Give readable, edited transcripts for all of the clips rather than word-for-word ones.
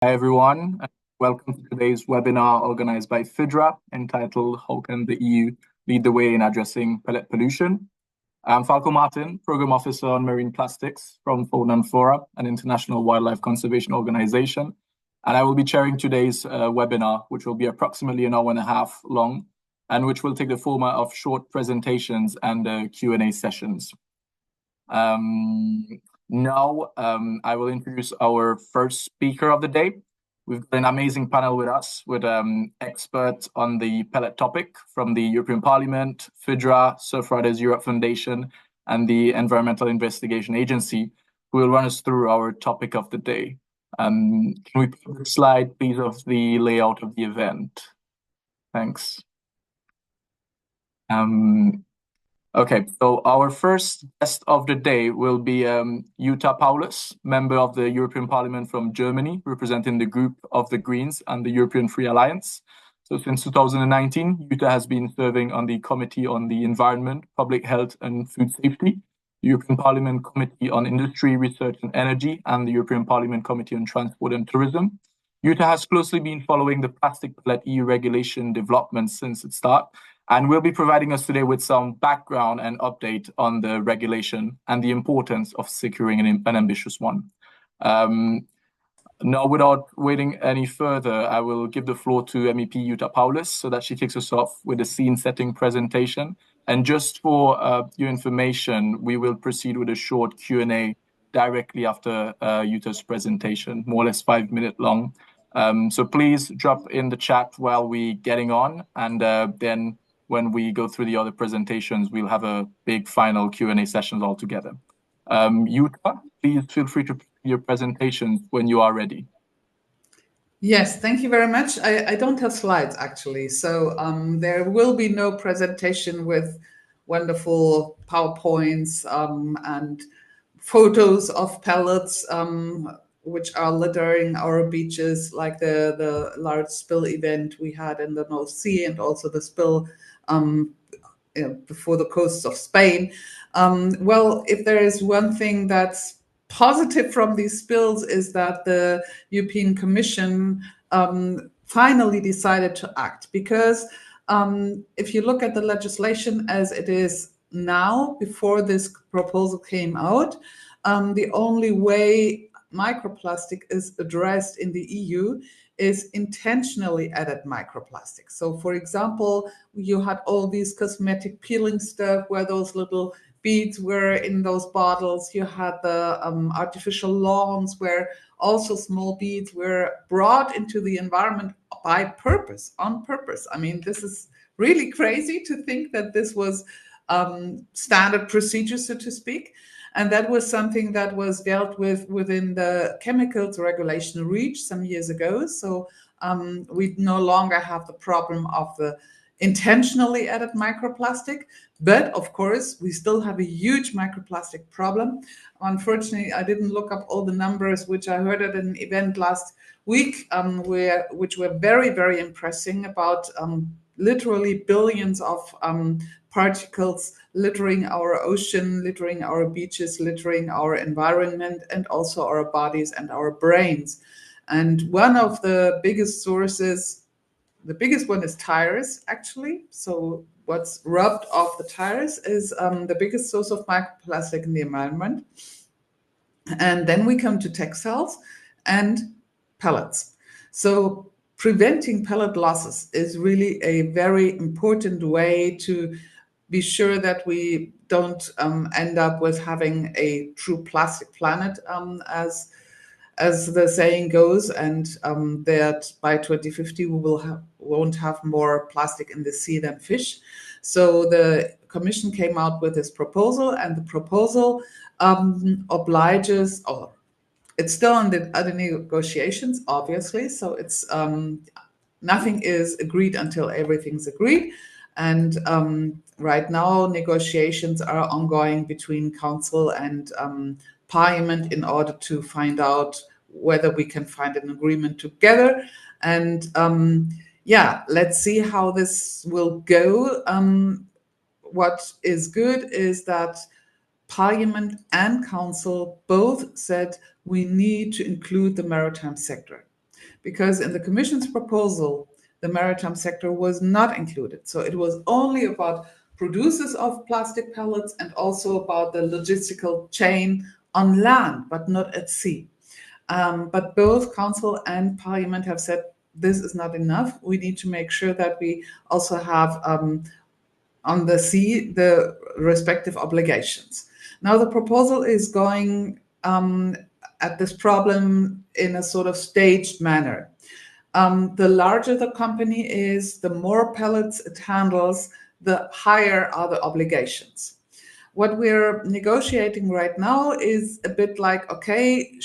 Hi everyone, and welcome to today's webinar organized by Fidra entitled How Can the EU Lead the Way in Addressing Pellet Pollution? I'm Falco Martin, Program Officer on Marine Plastics from Fauna and Flora, an international wildlife conservation organization. And I will be chairing today's webinar, which will be approximately an hour and a half long, and which will take the format of short presentations and Q&A sessions. Now, I will introduce our first speaker of the day. We've got an amazing panel with us with experts on the pellet topic from the European Parliament, Fidra, Surfrider's Europe Foundation, and the Environmental Investigation Agency, who will run us through our topic of the day. Can we put the slide, please, of the layout of the event? Thanks. Okay, so our first guest of the day will be Jutta Paulus, member of the European Parliament from Germany, representing the group of the Greens and the European Free Alliance. So since 2019, Jutta has been serving on the Committee on the Environment, Public Health and Food Safety, the European Parliament Committee on Industry, Research and Energy, and the European Parliament Committee on Transport and Tourism. Jutta has closely been following the plastic pellet EU regulation developments since its start, and will be providing us today with some background and update on the regulation and the importance of securing an ambitious one. Now, without waiting any further, I will give the floor to MEP Jutta Paulus so that she kicks us off with a scene-setting presentation. And just for your information, we will proceed with a short Q&A directly after Jutta's presentation, more or less 5 minutes long. So please drop in the chat while we're getting on, and then when we go through the other presentations, we'll have a big final Q&A sessions all together. Jutta, please feel free to put your presentations when you are ready. Yes, thank you very much. I don't have slides, actually. So there will be no presentation with wonderful PowerPoints and photos of pellets, which are littering our beaches, like the large spill event we had in the North Sea, and also the spill before the coasts of Spain. Well, if there is one thing that's positive from these spills, is that the European Commission finally decided to act, because if you look at the legislation as it is now, before this proposal came out, the only way microplastic is addressed in the EU is intentionally added microplastic. So, for example, you had all these cosmetic peeling stuff where those little beads were in those bottles. You had the artificial lawns where also small beads were brought into the environment by purpose, on purpose. I mean, this is really crazy to think that this was standard procedure, so to speak. And that was something that was dealt with within the chemicals regulation REACH some years ago. So we no longer have the problem of the intentionally added microplastic. But of course, we still have a huge microplastic problem. Unfortunately, I didn't look up all the numbers, which I heard at an event last week, which were very, very impressive, about literally billions of particles littering our ocean, littering our beaches, littering our environment, and also our bodies and our brains. And one of the biggest sources, the biggest one is tires, actually. So what's rubbed off the tires is the biggest source of microplastic in the environment. And then we come to textiles and pellets. So preventing pellet losses is really a very important way to be sure that we don't end up with having a true plastic planet, as the saying goes, and that by 2050 we won't have more plastic in the sea than fish. So the Commission came out with this proposal, and the proposal obliges, or it's still under negotiations, obviously. So it's nothing is agreed until everything's agreed. And right now, negotiations are ongoing between Council and Parliament in order to find out whether we can find an agreement together. And yeah, let's see how this will go. What is good is that Parliament and Council both said we need to include the maritime sector. because in the Commission's proposal, the maritime sector was not included. So it was only about producers of plastic pellets and also about the logistical chain on land, but not at sea. But both Council and Parliament have said this is not enough. We need to make sure that we also have on the sea the respective obligations. Now the proposal is going at this problem in a sort of staged manner. The larger the company is, the more pellets it handles, the higher are the obligations. What we're negotiating right now is a bit like, okay,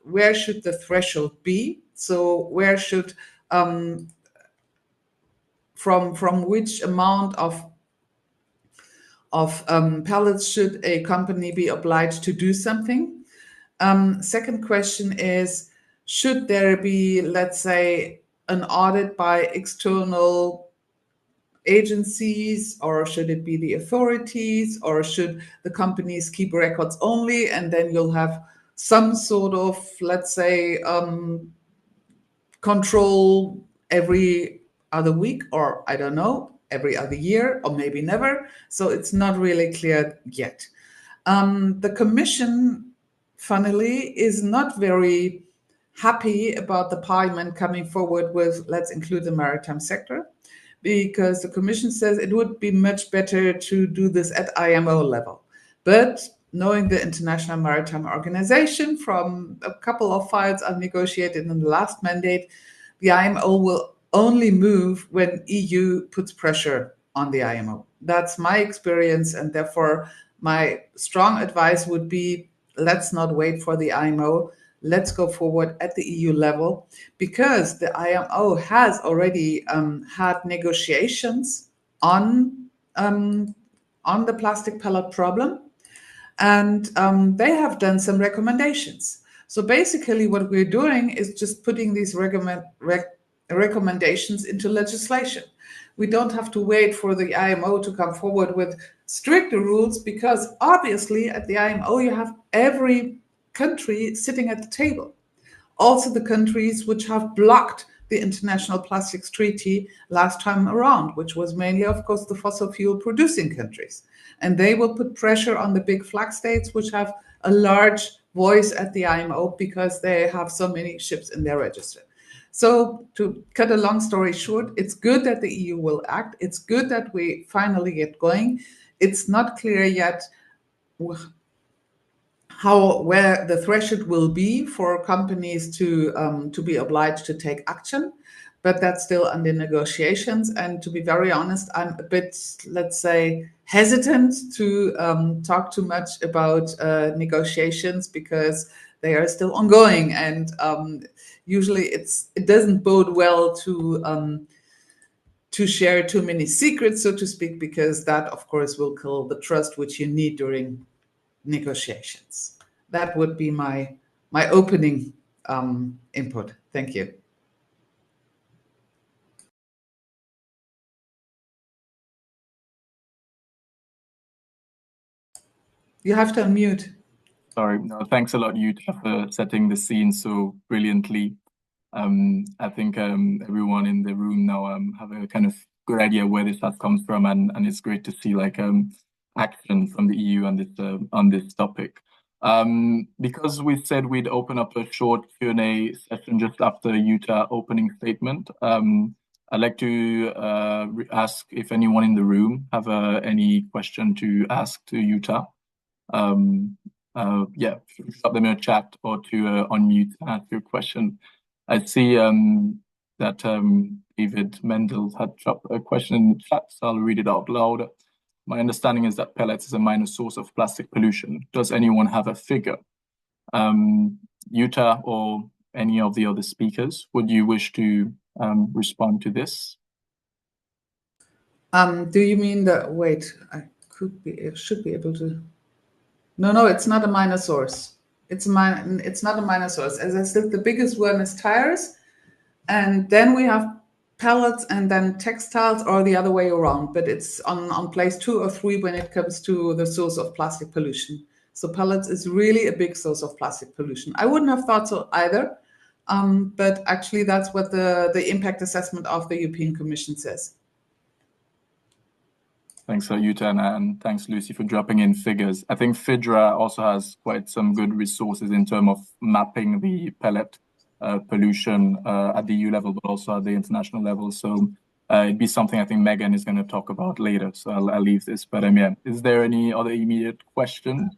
where should the threshold be? So where should from which amount of pellets should a company be obliged to do something? Second question is, should there be, let's say, an audit by external agencies, or should it be the authorities, or should the companies keep records only, and then you'll have some sort of, let's say, control every other week, or I don't know, every other year, or maybe never. So it's not really clear yet. The Commission, funnily, is not very happy about the Parliament coming forward with let's include the maritime sector, because the Commission says it would be much better to do this at IMO level. But knowing the International Maritime Organization, from a couple of files I've negotiated in the last mandate, the IMO will only move when EU puts pressure on the IMO. That's my experience, and therefore my strong advice would be let's not wait for the IMO. Let's go forward at the EU level, because the IMO has already had negotiations on the plastic pellet problem, and they have done some recommendations. So basically what we're doing is just putting these recommendations into legislation. We don't have to wait for the IMO to come forward with stricter rules, because obviously at the IMO you have every country sitting at the table. Also the countries which have blocked the International Plastics Treaty last time around, which was mainly, of course, the fossil fuel producing countries. And they will put pressure on the big flag states, which have a large voice at the IMO because they have so many ships in their register. So to cut a long story short, it's good that the EU will act. It's good that we finally get going. It's not clear yet where the threshold will be for companies to be obliged to take action, but that's still under negotiations. And to be very honest, I'm a bit, let's say, hesitant to talk too much about negotiations, because they are still ongoing, and usually it doesn't bode well to share too many secrets, so to speak, because that, of course, will kill the trust which you need during negotiations. That would be my opening input. Thank you. You have to unmute. Sorry, no, thanks a lot, Jutta, for setting the scene so brilliantly. I think everyone in the room now have a kind of good idea where this stuff comes from, and it's great to see like action from the EU on this topic. Because we said we'd open up a short Q&A session just after Jutta opening statement, I'd like to ask if anyone in the room have any question to ask to Jutta. Yeah, drop them in a chat or to unmute and ask your question. I see that David Mendel had dropped a question in the chat, so I'll read it out loud. My understanding is that pellets is a minor source of plastic pollution. Does anyone have a figure? Jutta or any of the other speakers, would you wish to respond to this? Do you mean that? Wait, I should be able to. No, it's not a minor source. It's not a minor source. As I said, the biggest one is tires, and then we have pellets, and then textiles, or the other way around. But it's on place 2 or 3 when it comes to the source of plastic pollution. So pellets is really a big source of plastic pollution. I wouldn't have thought so either. But actually, that's what the impact assessment of the European Commission says. Thanks, Jutta, and thanks, Lucy, for dropping in figures. I think Fidra also has quite some good resources in terms of mapping the pellet pollution at the EU level, but also at the international level. So it'd be something I think Megan is going to talk about later. So I'll leave this. But yeah, is there any other immediate question?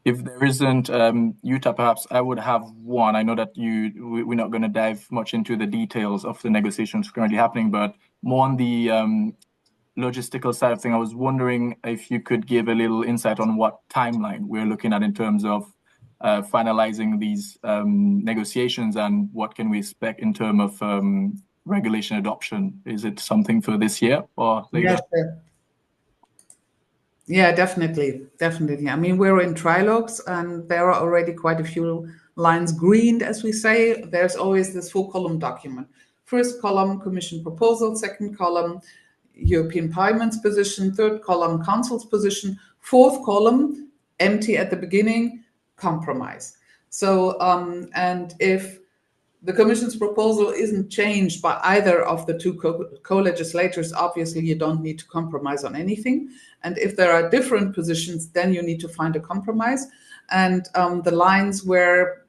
If there isn't, Jutta, perhaps I would have one. I know that we're not going to dive much into the details of the negotiations currently happening, but more on the logistical side of things, I was wondering if you could give a little insight on what timeline we're looking at in terms of finalizing these negotiations, and what can we expect in terms of regulation adoption? Is it something for this year or later? Yeah, sure. Yeah, definitely. Definitely. I mean, we're in trilogues and there are already quite a few lines greened, as we say. There's always this 4-column document. First column, Commission proposal. Second column, European Parliament's position. Third column, Council's position. Fourth column, empty at the beginning, compromise. So, and if the Commission's proposal isn't changed by either of the two co-legislators, obviously you don't need to compromise on anything. And if there are different positions, then you need to find a compromise. And the lines where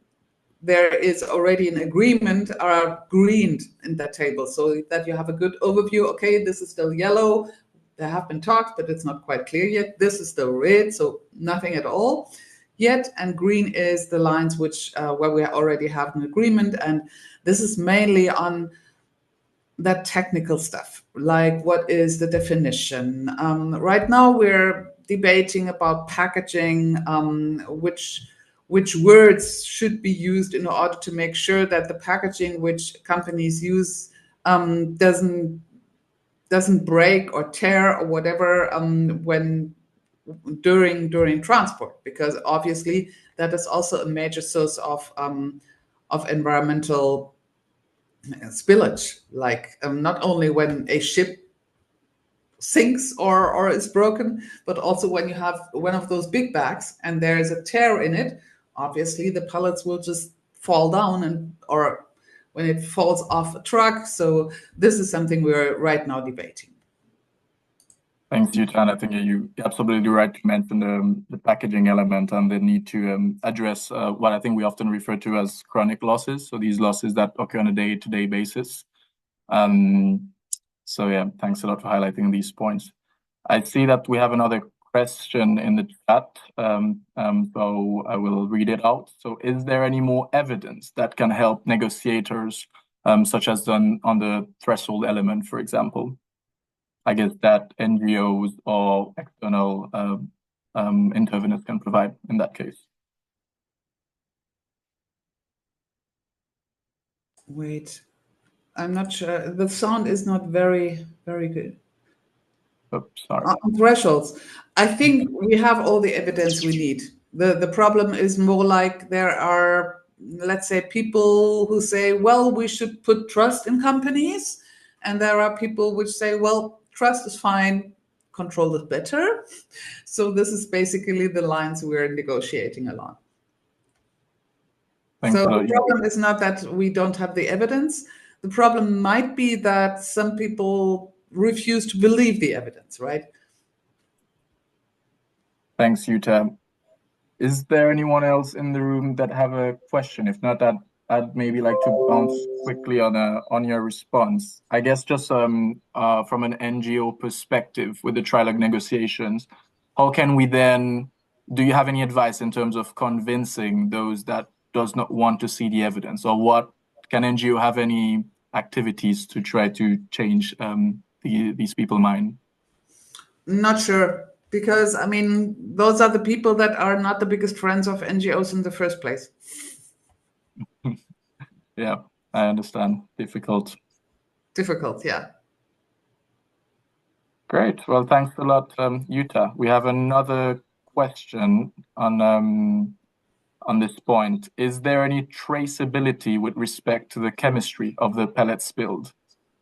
there is already an agreement are greened in that table, so that you have a good overview. Okay, this is still yellow. There have been talks, but it's not quite clear yet. This is still red, so nothing at all yet, and green is the lines which where we already have an agreement, and this is mainly on that technical stuff, like what is the definition. Right now we're debating about packaging, which words should be used in order to make sure that the packaging which companies use doesn't break or tear or whatever when during transport, because obviously that is also a major source of environmental spillage. Like not only when a ship sinks or is broken, but also when you have one of those big bags and there is a tear in it, obviously the pellets will just fall down or when it falls off a truck. So this is something we're right now debating. Thanks, Jutta. And I think you're absolutely right to mention the packaging element and the need to address what I think we often refer to as chronic losses. So these losses that occur on a day-to-day basis. So yeah, thanks a lot for highlighting these points. I see that we have another question in the chat, so I will read it out. So is there any more evidence that can help negotiators, such as on the threshold element, for example? I guess that NGOs or external interveners can provide in that case. Wait, I'm not sure. The sound is not very, very good. Oops, sorry. On thresholds, I think we have all the evidence we need. The problem is more like there are, let's say, people who say, well, we should put trust in companies. And there are people which say, well, trust is fine, control it better. So this is basically the lines we're negotiating along. Thanks so a lot. The problem is not that we don't have the evidence. The problem might be that some people refuse to believe the evidence, right? Thanks, Jutta. Is there anyone else in the room that have a question? If not, I'd maybe like to bounce quickly on your response. I guess just from an NGO perspective with the trilogue negotiations, how can we then, do you have any advice in terms of convincing those that does not want to see the evidence, or what can NGO have any activities to try to change these people's mind? Not sure, because I mean, those are the people that are not the biggest friends of NGOs in the first place. Yeah, I understand. Difficult, yeah. Great. Well, thanks a lot, Jutta. We have another question on this point. Is there any traceability with respect to the chemistry of the pellet spilled?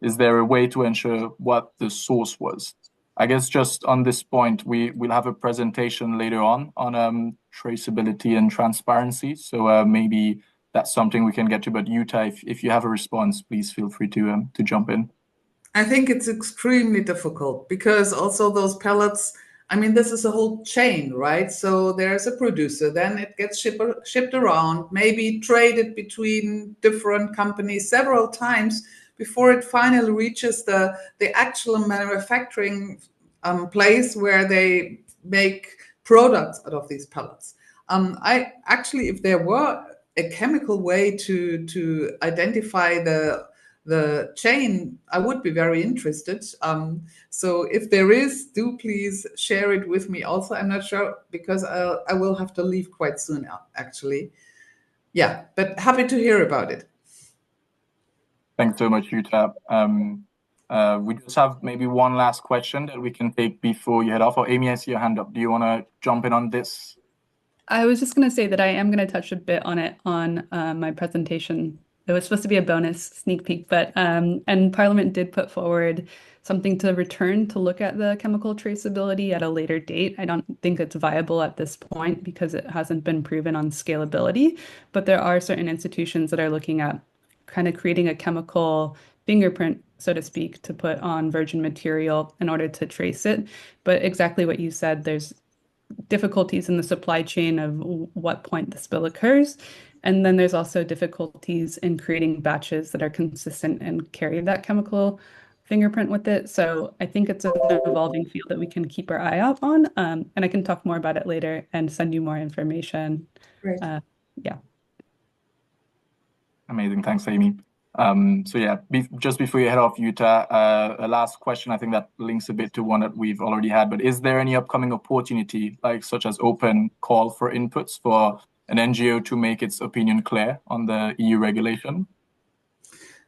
Is there a way to ensure what the source was? I guess just on this point, we'll have a presentation later on traceability and transparency. So maybe that's something we can get to. But Jutta, if you have a response, please feel free to jump in. I think it's extremely difficult because also those pellets, I mean, this is a whole chain, right? So there's a producer, then it gets shipped around, maybe traded between different companies several times before it finally reaches the actual manufacturing place where they make products out of these pellets. I actually, if there were a chemical way to identify the chain, I would be very interested. So if there is, do please share it with me also. I'm not sure because I will have to leave quite soon, actually. Yeah, but happy to hear about it. Thanks so much, Jutta. We just have maybe one last question that we can take before you head off. Or Amy, I see your hand up. Do you want to jump in on this? I was just going to say that I am going to touch a bit on it on my presentation. It was supposed to be a bonus sneak peek, but and Parliament did put forward something to return to look at the chemical traceability at a later date. I don't think it's viable at this point because it hasn't been proven on scalability, but there are certain institutions that are looking at kind of creating a chemical fingerprint, so to speak, to put on virgin material in order to trace it. But exactly what you said, there's difficulties in the supply chain of what point the spill occurs. And then there's also difficulties in creating batches that are consistent and carry that chemical fingerprint with it. So I think it's an evolving field that we can keep our eye out on. And I can talk more about it later and send you more information. Great. Yeah. Amazing. Thanks, Amy. So yeah, just before you head off, Jutta, a last question. I think that links a bit to one that we've already had, but is there any upcoming opportunity, like such as open call for inputs for an NGO to make its opinion clear on the EU regulation?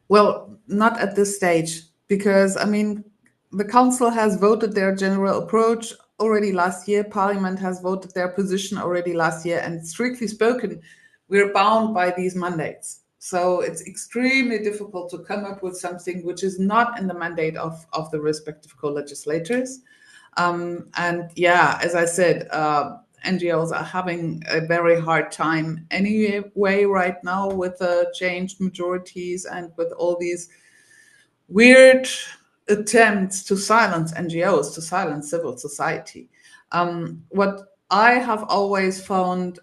Well, not at this stage, because I mean, the Council has voted their general approach already last year. Parliament has voted their position already last year, and strictly spoken, we're bound by these mandates. So it's extremely difficult to come up with something which is not in the mandate of the respective co-legislators. And yeah, as I said, NGOs are having a very hard time anyway right now with the changed majorities and with all these weird attempts to silence NGOs, to silence civil society. What I have always found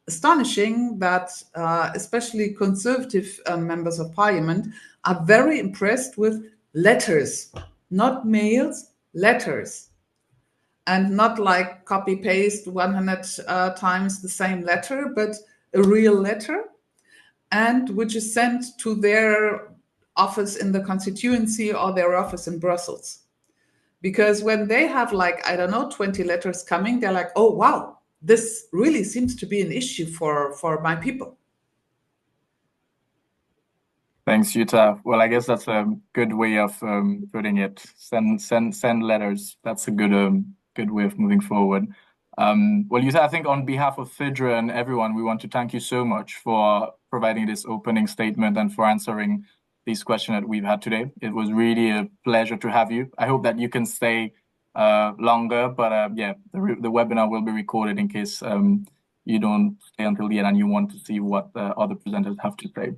astonishing that especially conservative members of parliament are very impressed with letters, not mails, letters. And not like copy paste 100 times the same letter, but a real letter, and which is sent to their office in the constituency or their office in Brussels. Because when they have like, I don't know, 20 letters coming, they're like, oh, wow, this really seems to be an issue for my people. Thanks, Jutta. Well, I guess that's a good way of putting it. Send letters. That's a good way of moving forward. Well, Jutta, I think on behalf of Fidra and everyone, we want to thank you so much for providing this opening statement and for answering these questions that we've had today. It was really a pleasure to have you. I hope that you can stay longer, but yeah, the webinar will be recorded in case you don't stay until the end and you want to see what the other presenters have to say.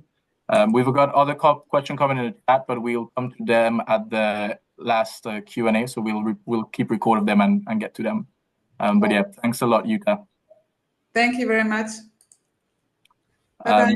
We've got other questions coming in the chat, but we'll come to them at the last Q&A. So we'll keep record of them and get to them. But yeah, thanks a lot, Jutta. Thank you very much. Bye-bye.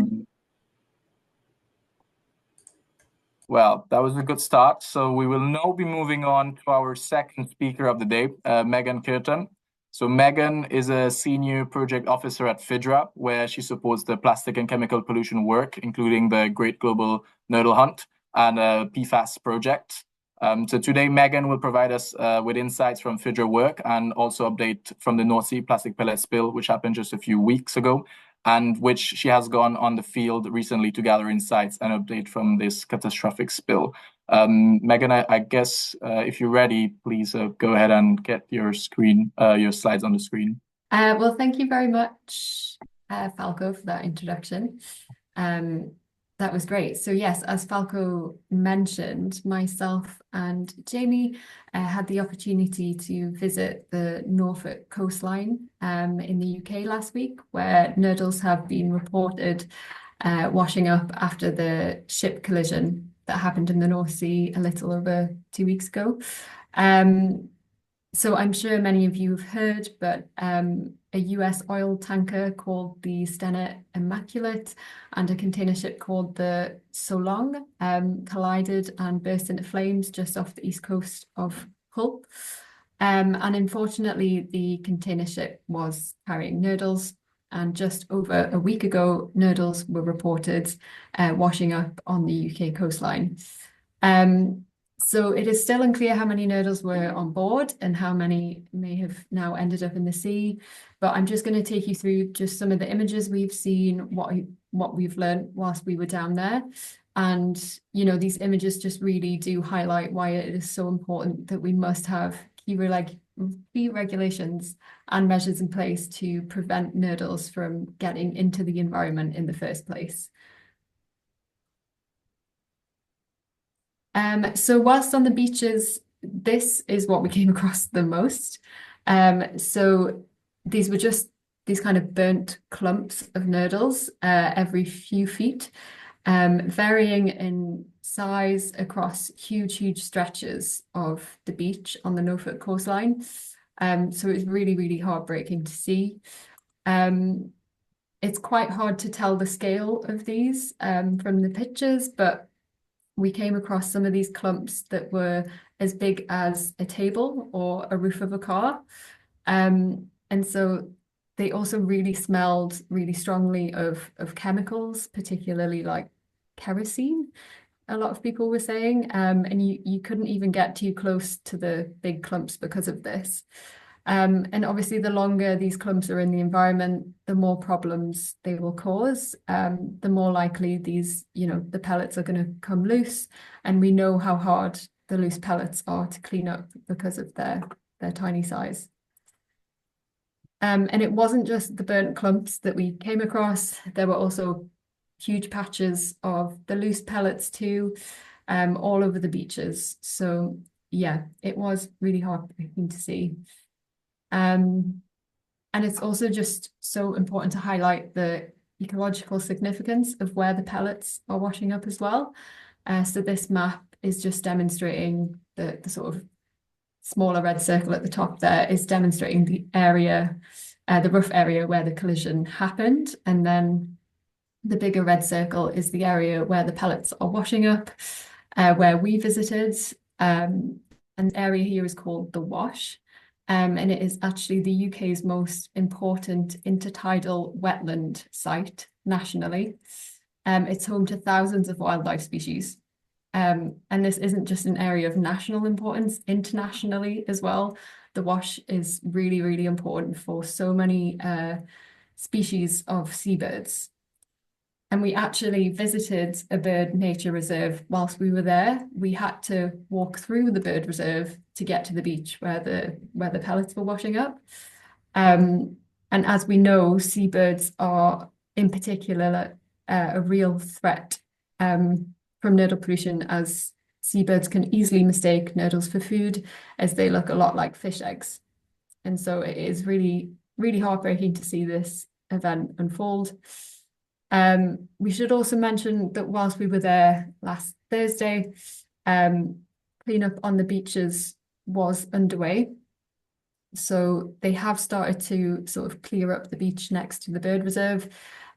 Well, that was a good start. So we will now be moving on to our second speaker of the day, Megan Kirton. So Megan is a senior project officer at Fidra, where she supports the plastic and chemical pollution work, including the Great Global Nodal Hunt and PFAS project. So today, Megan will provide us with insights from Fidra work and also update from the North Sea plastic pellet spill, which happened just a few weeks ago, and which she has gone on the field recently to gather insights and update from this catastrophic spill. Megan, I guess if you're ready, please go ahead and get your slides on the screen. Well, thank you very much, Falco, for that introduction. That was great. So yes, as Falco mentioned, myself and Jamie had the opportunity to visit the Norfolk coastline in the UK last week, where nurdles have been reported washing up after the ship collision that happened in the North Sea a little over 2 weeks ago. So I'm sure many of you have heard, but a US oil tanker called the Stena Immaculate and a container ship called the Solong collided and burst into flames just off the east coast of Hull. And unfortunately, the container ship was carrying nurdles. And just over a week ago, nurdles were reported washing up on the UK coastline. So it is still unclear how many nurdles were on board and how many may have now ended up in the sea. But I'm just going to take you through just some of the images we've seen, what we've learned whilst we were down there. And, you know, these images just really do highlight why it is so important that we must have key regulations and measures in place to prevent nurdles from getting into the environment in the first place. So whilst on the beaches, this is what we came across the most. So these were just these kind of burnt clumps of nurdles every few feet, varying in size across huge stretches of the beach on the Norfolk coastline. So it's really, really heartbreaking to see. It's quite hard to tell the scale of these from the pictures, but we came across some of these clumps that were as big as a table or a roof of a car. And so they also really smelled really strongly of chemicals, particularly like kerosene, a lot of people were saying. And you couldn't even get too close to the big clumps because of this. And obviously, the longer these clumps are in the environment, the more problems they will cause. The more likely these, the pellets are going to come loose. And we know how hard the loose pellets are to clean up because of their tiny size. And it wasn't just the burnt clumps that we came across. There were also huge patches of the loose pellets too, all over the beaches. So yeah, it was really heartbreaking to see. And it's also just so important to highlight the ecological significance of where the pellets are washing up as well. So this map is just demonstrating the sort of smaller red circle at the top there is demonstrating the area, the rough area where the collision happened. And then the bigger red circle is the area where the pellets are washing up, where we visited. And the area here is called the Wash. And it is actually the UK's most important intertidal wetland site nationally. It's home to thousands of wildlife species. And this isn't just an area of national importance, internationally as well. The Wash is really, really important for so many species of seabirds. And we actually visited a bird nature reserve whilst we were there. We had to walk through the bird reserve to get to the beach where the pellets were washing up. And as we know, seabirds are in particular a real threat from nurdle pollution, as seabirds can easily mistake nurdles for food, as they look a lot like fish eggs. And so it is really, really heartbreaking to see this event unfold. We should also mention that whilst we were there last Thursday, cleanup on the beaches was underway. So they have started to sort of clear up the beach next to the bird reserve.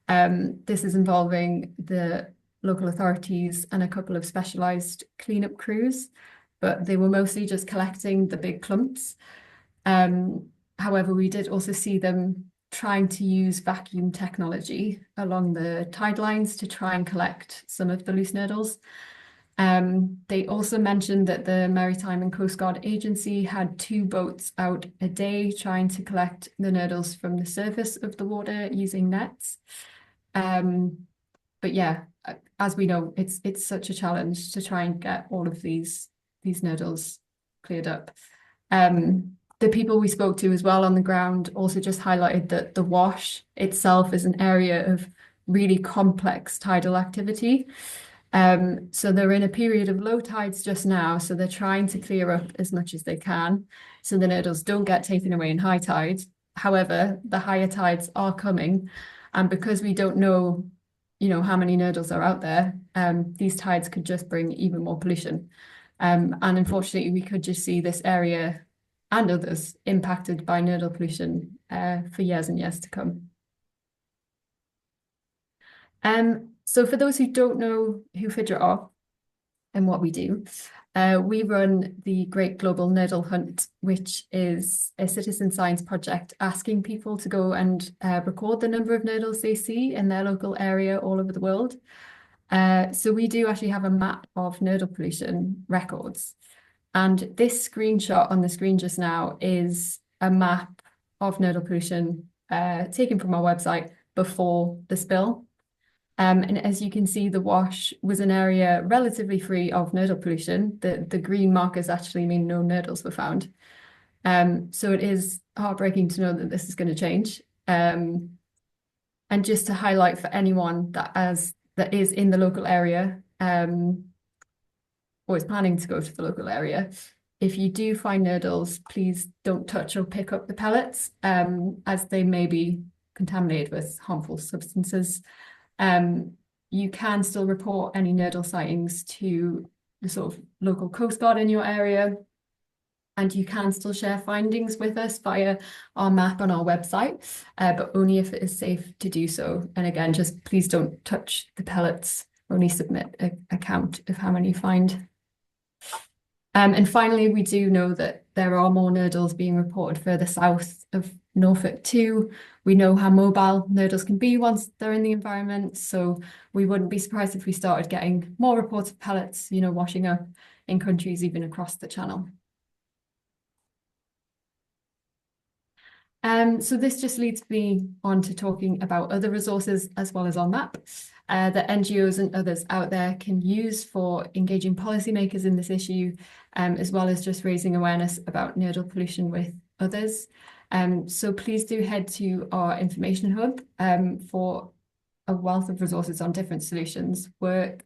This is involving the local authorities and a couple of specialised cleanup crews, but they were mostly just collecting the big clumps. However, we did also see them trying to use vacuum technology along the tide lines to try and collect some of the loose nurdles. They also mentioned that the Maritime and Coast Guard Agency had 2 boats out a day trying to collect the nurdles from the surface of the water using nets. But yeah, as we know, it's such a challenge to try and get all of these nurdles cleared up. The people we spoke to as well on the ground also just highlighted that the Wash itself is an area of really complex tidal activity. So they're in a period of low tides just now, so they're trying to clear up as much as they can so the nurdles don't get taken away in high tide. However, the higher tides are coming, and because we don't know, how many nurdles are out there, these tides could just bring even more pollution. And unfortunately, we could just see this area and others impacted by nodal pollution for years and years to come. So for those who don't know who Fidra are and what we do, we run the Great Global Nodal Hunt, which is a citizen science project asking people to go and record the number of nodals they see in their local area all over the world. So we do actually have a map of nodal pollution records. And this screenshot on the screen just now is a map of nodal pollution taken from our website before the spill. And as you can see, the wash was an area relatively free of nodal pollution. The green markers actually mean no nodals were found. So it is heartbreaking to know that this is going to change. And just to highlight for anyone that is in the local area, or is planning to go to the local area, if you do find nurdles, please don't touch or pick up the pellets, as they may be contaminated with harmful substances. You can still report any nurdle sightings to the sort of local Coast Guard in your area, and you can still share findings with us via our map on our website, but only if it is safe to do so. And again, just please don't touch the pellets, only submit a count of how many you find. And finally, we do know that there are more nurdles being reported further south of Norfolk too. We know how mobile nurdles can be once they're in the environment, so we wouldn't be surprised if we started getting more reports of pellets, washing up in countries even across the channel. So this just leads me on to talking about other resources as well as our map that NGOs and others out there can use for engaging policymakers in this issue, as well as just raising awareness about nodal pollution with others. So please do head to our information hub for a wealth of resources on different solutions, work,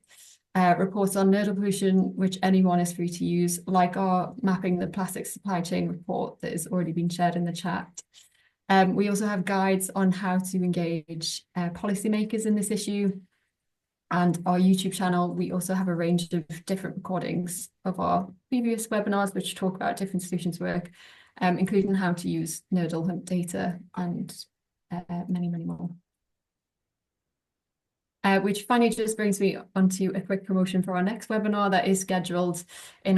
reports on nodal pollution, which anyone is free to use, like our Mapping the Plastic Supply Chain report that has already been shared in the chat. We also have guides on how to engage policymakers in this issue. And our YouTube channel, we also have a range of different recordings of our previous webinars, which talk about different solutions work, including how to use nodal hunt data and many, many more. Which finally just brings me onto a quick promotion for our next webinar that is scheduled in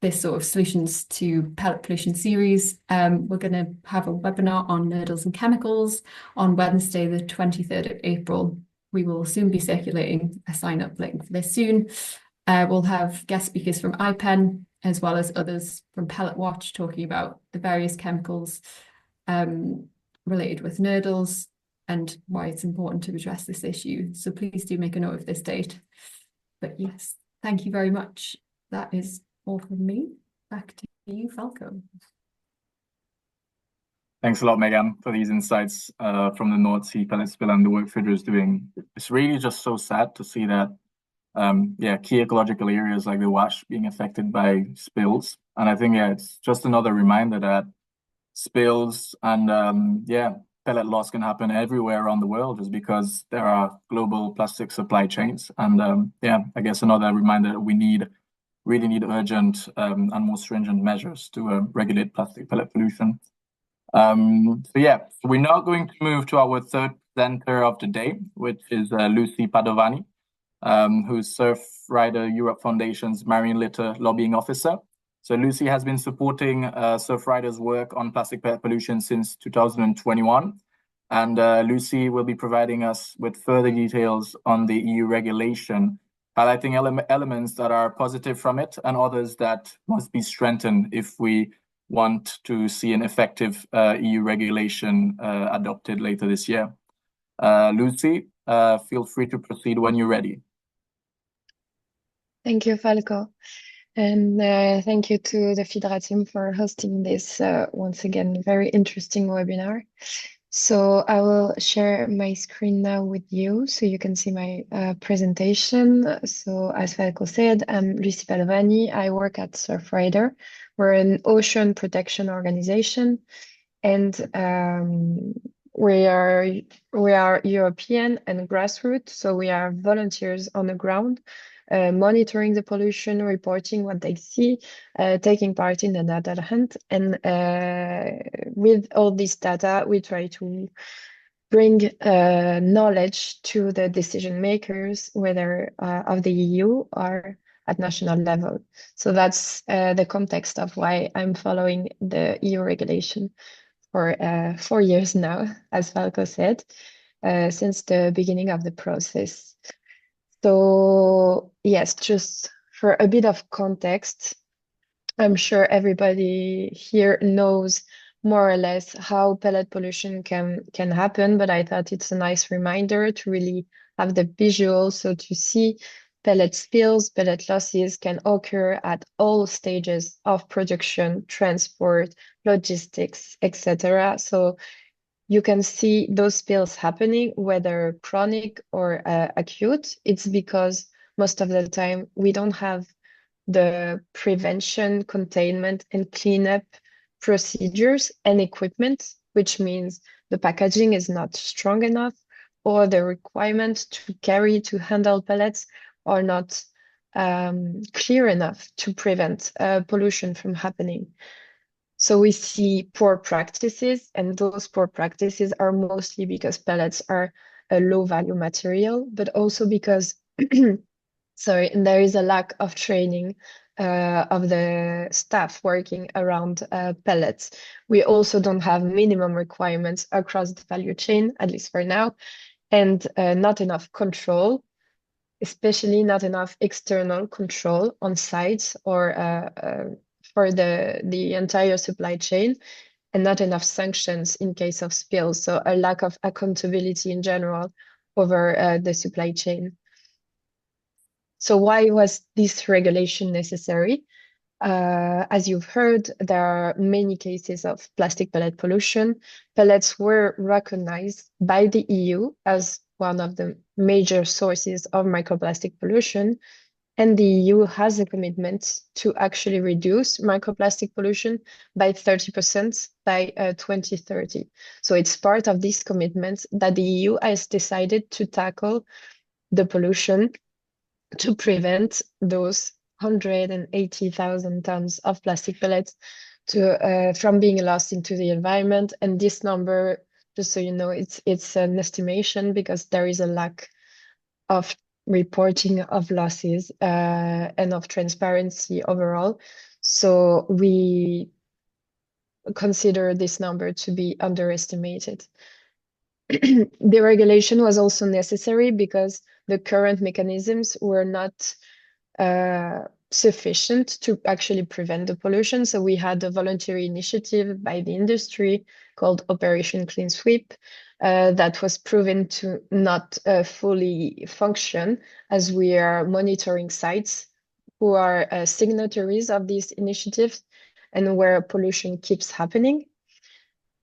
this sort of solutions to pellet pollution series. We're going to have a webinar on nurdles and chemicals on Wednesday, the 23rd of April. We will soon be circulating a sign-up link for this soon. We'll have guest speakers from IPEN, as well as others from Pellet Watch, talking about the various chemicals related with nurdles and why it's important to address this issue. So please do make a note of this date. But yes, thank you very much. That is all from me. Back to you, Falco. Thanks a lot, Megan, for these insights from the North Sea pellet spill and the work Fidra is doing. It's really just so sad to see that, key ecological areas like the Wash being affected by spills. And I think, it's just another reminder that spills and, pellet loss can happen everywhere around the world just because there are global plastic supply chains. And, I guess another reminder that we really need urgent and more stringent measures to regulate plastic pellet pollution. We're now going to move to our third presenter of the day, which is Lucy Padovani, who's Surfrider Europe Foundation's Marine Litter Lobbying Officer. So Lucy has been supporting Surfrider's work on plastic pellet pollution since 2021. And Lucy will be providing us with further details on the EU regulation, highlighting elements that are positive from it and others that must be strengthened if we want to see an effective EU regulation adopted later this year. Lucy, feel free to proceed when you're ready. Thank you, Falco. And thank you to the Fidra team for hosting this, once again, very interesting webinar. So I will share my screen now with you so you can see my presentation. So as Falco said, I'm Lucy Palovani. I work at Surfrider. We're an ocean protection organization, and we are European and grassroots. So we are volunteers on the ground, monitoring the pollution, reporting what they see, taking part in the data hunt, and with all this data, we try to bring knowledge to the decision makers, whether of the EU or at national level. So that's the context of why I'm following the EU regulation for 4 years now, as Falco said, since the beginning of the process. So yes, just for a bit of context, I'm sure everybody here knows more or less how pellet pollution can happen, but I thought it's a nice reminder to really have the visual, so to see pellet spills, pellet losses can occur at all stages of production, transport, logistics, etc. So you can see those spills happening, whether chronic or acute. It's because most of the time we don't have the prevention, containment, and cleanup procedures and equipment, which means the packaging is not strong enough, or the requirements to carry to handle pellets are not clear enough to prevent pollution from happening. So we see poor practices, and those poor practices are mostly because pellets are a low value material, but also because sorry, and there is a lack of training of the staff working around pellets. We also don't have minimum requirements across the value chain, at least for now, and not enough control, especially not enough external control on sites or for the entire supply chain, and not enough sanctions in case of spills. So a lack of accountability in general over the supply chain. So why was this regulation necessary? As you've heard, there are many cases of plastic pellet pollution. Pellets were recognized by the EU as one of the major sources of microplastic pollution, and the EU has a commitment to actually reduce microplastic pollution by 30% by 2030. So it's part of this commitment that the EU has decided to tackle the pollution to prevent those 180,000 tons of plastic pellets from being lost into the environment. And this number, just so you know, it's an estimation because there is a lack of reporting of losses and of transparency overall. So we consider this number to be underestimated. The regulation was also necessary because the current mechanisms were not sufficient to actually prevent the pollution. So we had a voluntary initiative by the industry called Operation Clean Sweep that was proven to not fully function, as we are monitoring sites who are signatories of these initiatives and where pollution keeps happening.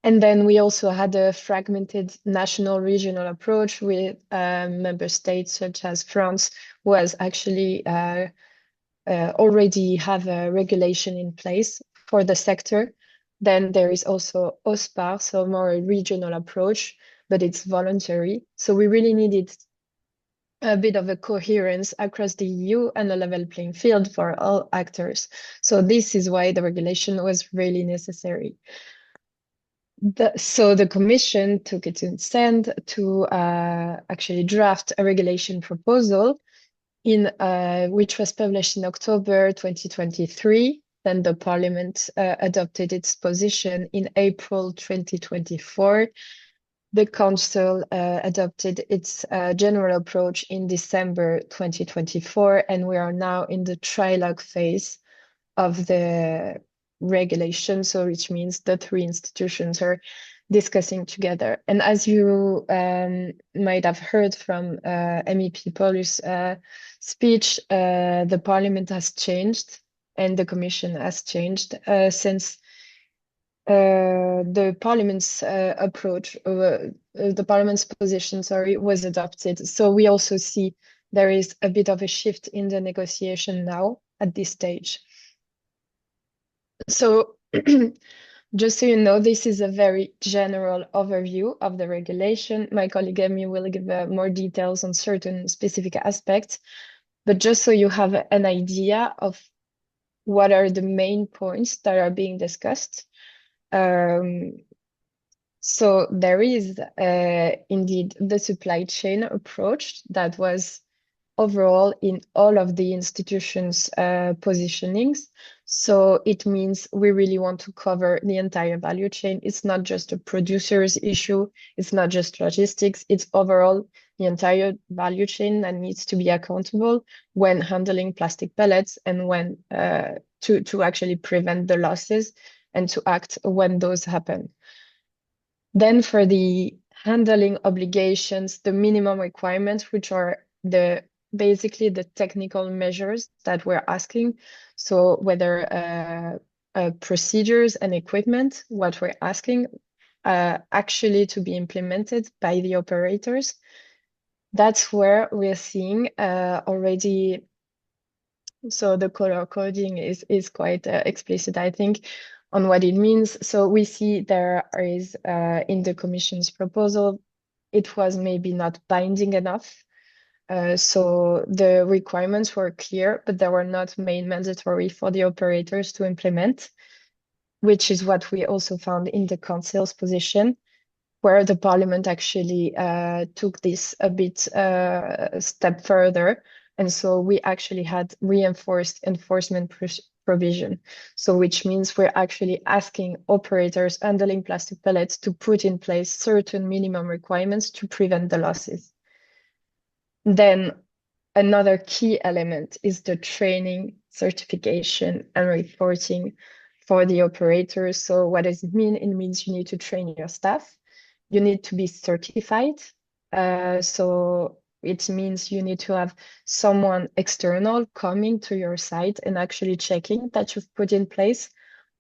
And then we also had a fragmented national regional approach with member states such as France, who has actually already have a regulation in place for the sector. Then there is also OSPAR, so more a regional approach, but it's voluntary. So we really needed a bit of a coherence across the EU and a level playing field for all actors. So this is why the regulation was really necessary. So the Commission took it in stand to actually draft a regulation proposal which was published in October 2023. Then the Parliament adopted its position in April 2024. The Council adopted its general approach in December 2024, and we are now in the trilogue phase of the regulation, so which means the three institutions are discussing together. And as you might have heard from MEP Paulus' speech, the Parliament has changed and the Commission has changed since the Parliament's approach, the Parliament's position, sorry, was adopted. So we also see there is a bit of a shift in the negotiation now at this stage. So just so you know, this is a very general overview of the regulation. My colleague Emmy will give more details on certain specific aspects, but just so you have an idea of what are the main points that are being discussed. So there is indeed the supply chain approach that was overall in all of the institutions' positionings. So it means we really want to cover the entire value chain. It's not just a producer's issue. It's not just logistics. It's overall the entire value chain that needs to be accountable when handling plastic pellets and when to actually prevent the losses and to act when those happen. Then for the handling obligations, the minimum requirements, which are basically the technical measures that we're asking. So whether procedures and equipment, what we're asking actually to be implemented by the operators. That's where we're seeing already. So the color coding is quite explicit, I think, on what it means. So we see there is in the Commission's proposal, it was maybe not binding enough. So the requirements were clear, but they were not made mandatory for the operators to implement, which is what we also found in the Council's position, where the Parliament actually took this a bit step further. And so we actually had reinforced enforcement provision. So which means we're actually asking operators handling plastic pellets to put in place certain minimum requirements to prevent the losses. Then another key element is the training, certification, and reporting for the operators. So what does it mean? It means you need to train your staff. You need to be certified. So it means you need to have someone external coming to your site and actually checking that you've put in place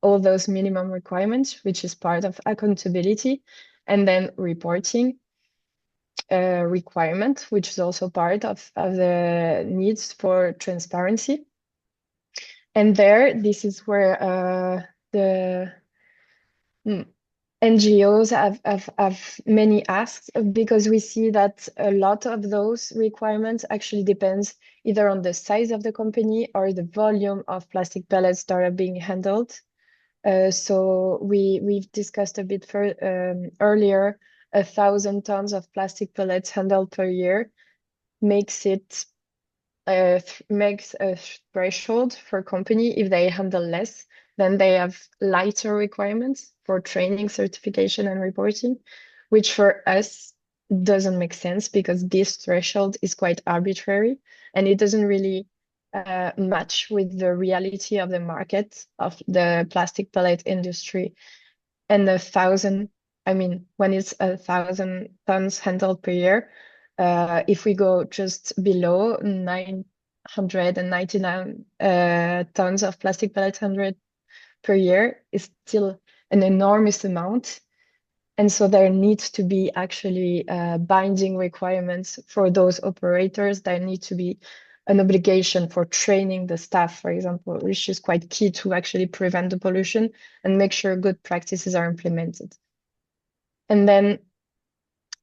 all those minimum requirements, which is part of accountability, and then reporting requirement, which is also part of the needs for transparency. And this is where the NGOs have many asks, because we see that a lot of those requirements actually depends either on the size of the company or the volume of plastic pellets that are being handled. So we've discussed a bit earlier, 1,000 tons of plastic pellets handled per year makes a threshold for company. If they handle less, then they have lighter requirements for training, certification, and reporting, which for us doesn't make sense because this threshold is quite arbitrary and it doesn't really match with the reality of the market of the plastic pellet industry. And 1,000, I mean, when it's 1,000 tons handled per year, if we go just below 999 tons of plastic pellets handled per year, is still an enormous amount. And so there needs to be actually binding requirements for those operators. There need to be an obligation for training the staff, for example, which is quite key to actually prevent the pollution and make sure good practices are implemented. And then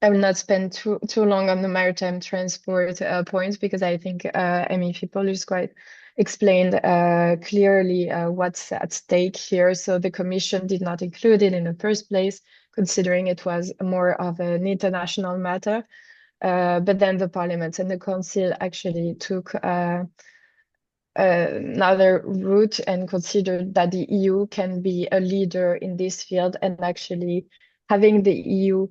I will not spend too long on the maritime transport points, because I think MEP Paulus quite explained clearly what's at stake here. So the Commission did not include it in the first place, considering it was more of an international matter. But then the Parliament and the Council actually took another route and considered that the EU can be a leader in this field, and actually having the EU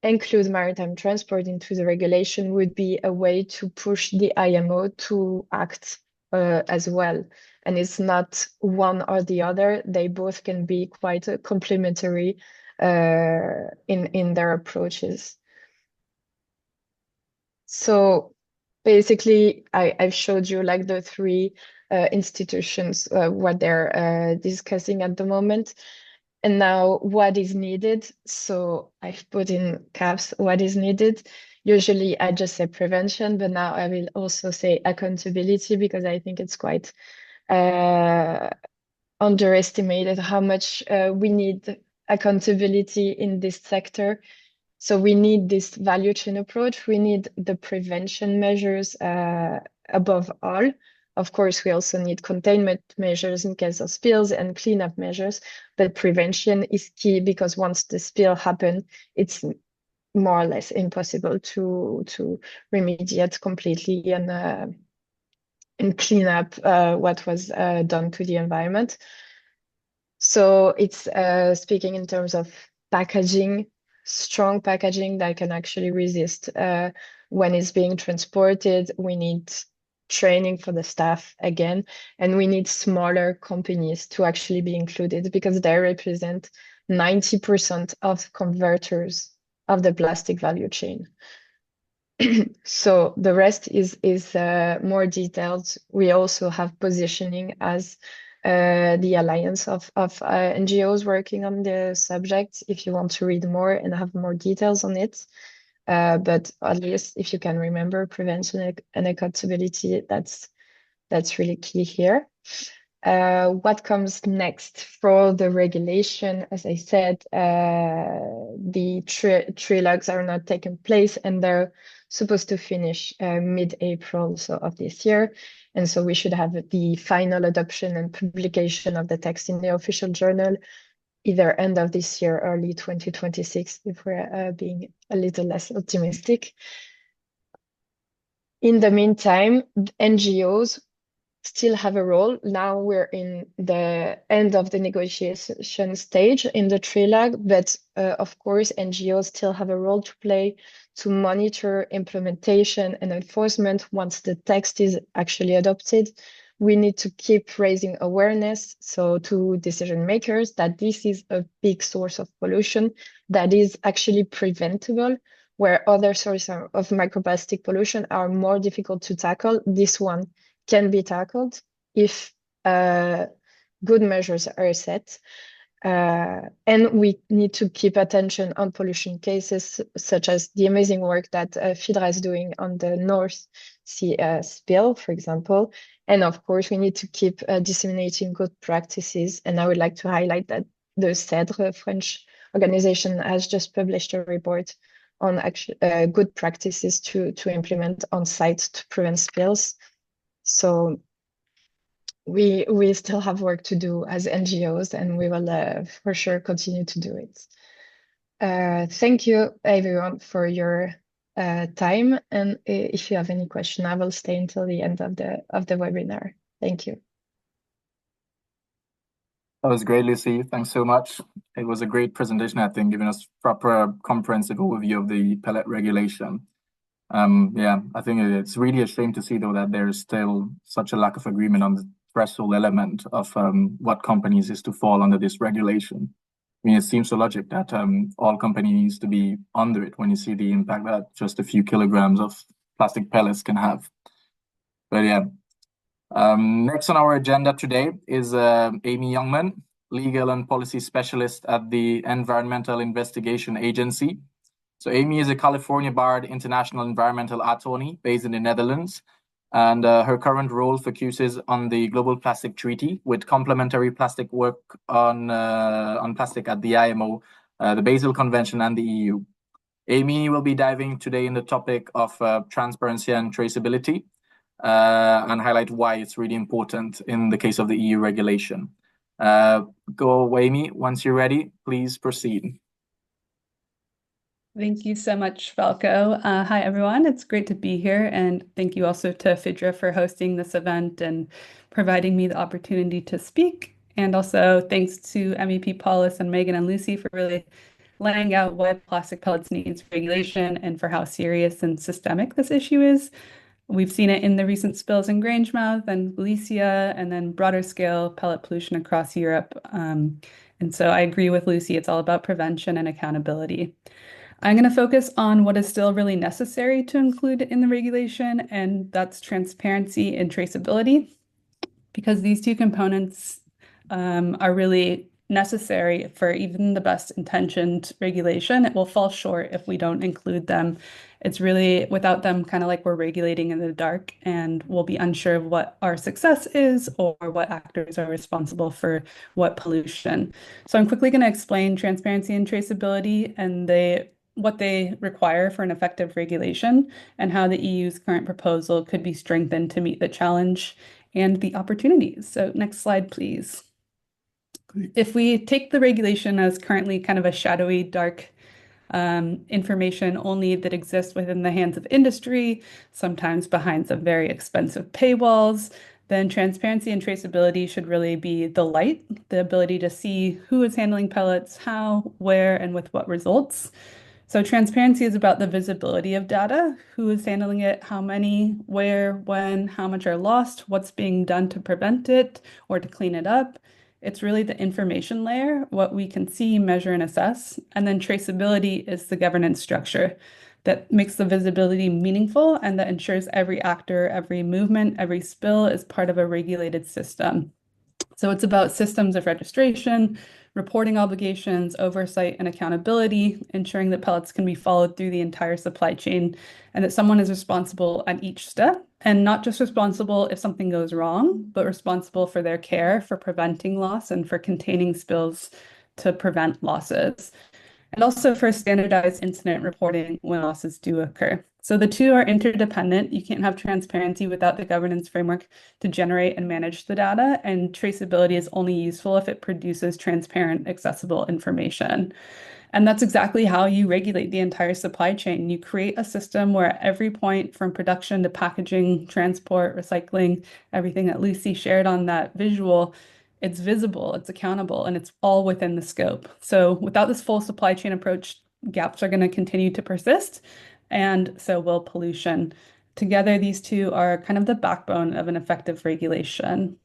include maritime transport into the regulation would be a way to push the IMO to act as well. And it's not one or the other. They both can be quite complementary in their approaches. So basically, I've showed you like the three institutions, what they're discussing at the moment. And now what is needed? So I've put in caps what is needed. Usually I just say prevention, but now I will also say accountability because I think it's quite underestimated how much we need accountability in this sector. So we need this value chain approach. We need the prevention measures above all. Of course, we also need containment measures in case of spills and cleanup measures, but prevention is key because once the spill happens, it's more or less impossible to remediate completely and clean up what was done to the environment. So it's speaking in terms of packaging, strong packaging that can actually resist when it's being transported. We need training for the staff again, and we need smaller companies to actually be included because they represent 90% of converters of the plastic value chain. So the rest is more detailed. We also have positioning as the alliance of NGOs working on the subject if you want to read more and have more details on it. But at least if you can remember prevention and accountability, that's really key here. What comes next for the regulation? As I said, the trilogues are not taking place and they're supposed to finish mid-April of this year. And so we should have the final adoption and publication of the text in the official journal either end of this year, early 2026, if we're being a little less optimistic. In the meantime, NGOs still have a role. Now we're in the end of the negotiation stage in the trilogue, but of course, NGOs still have a role to play to monitor implementation and enforcement once the text is actually adopted. We need to keep raising awareness, so to decision makers, that this is a big source of pollution that is actually preventable, where other sources of microplastic pollution are more difficult to tackle. This one can be tackled if good measures are set. And we need to keep attention on pollution cases, such as the amazing work that Fidra is doing on the North Sea spill, for example. And of course, we need to keep disseminating good practices. And I would like to highlight that the Cedre French organization has just published a report on good practices to implement on site to prevent spills. So we still have work to do as NGOs, and we will for sure continue to do it. Thank you everyone for your time, and if you have any question, I will stay until the end of the webinar. Thank you. That was great, Lucy. Thanks so much. It was a great presentation, I think, giving us proper comprehensive overview of the pellet regulation. Yeah, I think it's really a shame to see, though, that there is still such a lack of agreement on the threshold element of what companies is to fall under this regulation. I mean, it seems so logic that all companies needs to be under it when you see the impact that just a few kilograms of plastic pellets can have. But yeah, next on our agenda today is Amy Youngman, Legal and Policy Specialist at the Environmental Investigation Agency. So Amy is a California-barred international environmental attorney based in the Netherlands, and her current role focuses on the Global Plastic Treaty with complementary plastic work on plastic at the IMO, the Basel Convention, and the EU. Amy will be diving today in the topic of transparency and traceability, and highlight why it's really important in the case of the EU regulation. Go, Amy. Once you're ready, please proceed. Thank you so much, Falco. Hi, everyone. It's great to be here. And thank you also to Fidra for hosting this event and providing me the opportunity to speak. And also thanks to MEP Paulus and Megan and Lucy for really laying out why plastic pellets needs regulation and for how serious and systemic this issue is. We've seen it in the recent spills in Grangemouth and Galicia, and then broader scale pellet pollution across Europe. And so I agree with Lucy, it's all about prevention and accountability. I'm going to focus on what is still really necessary to include in the regulation, and that's transparency and traceability, because these two components are really necessary for even the best intentioned regulation. It will fall short if we don't include them. It's really without them, kind of like we're regulating in the dark, and we'll be unsure of what our success is or what actors are responsible for what pollution. So I'm quickly going to explain transparency and traceability and what they require for an effective regulation and how the EU's current proposal could be strengthened to meet the challenge and the opportunities. So next slide, please. If we take the regulation as currently kind of a shadowy, dark information only that exists within the hands of industry, sometimes behind some very expensive paywalls, then transparency and traceability should really be the light, the ability to see who is handling pellets, how, where, and with what results. So transparency is about the visibility of data, who is handling it, how many, where, when, how much are lost, what's being done to prevent it or to clean it up. It's really the information layer, what we can see, measure, and assess. And then traceability is the governance structure that makes the visibility meaningful and that ensures every actor, every movement, every spill is part of a regulated system. So it's about systems of registration, reporting obligations, oversight, and accountability, ensuring that pellets can be followed through the entire supply chain and that someone is responsible at each step, and not just responsible if something goes wrong, but responsible for their care, for preventing loss, and for containing spills to prevent losses, and also for standardized incident reporting when losses do occur. So the two are interdependent. You can't have transparency without the governance framework to generate and manage the data, and traceability is only useful if it produces transparent, accessible information. And that's exactly how you regulate the entire supply chain. You create a system where at every point from production to packaging, transport, recycling, everything that Lucy shared on that visual, it's visible, it's accountable, and it's all within the scope. So without this full supply chain approach, gaps are going to continue to persist, and so will pollution. Together, these two are kind of the backbone of an effective regulation.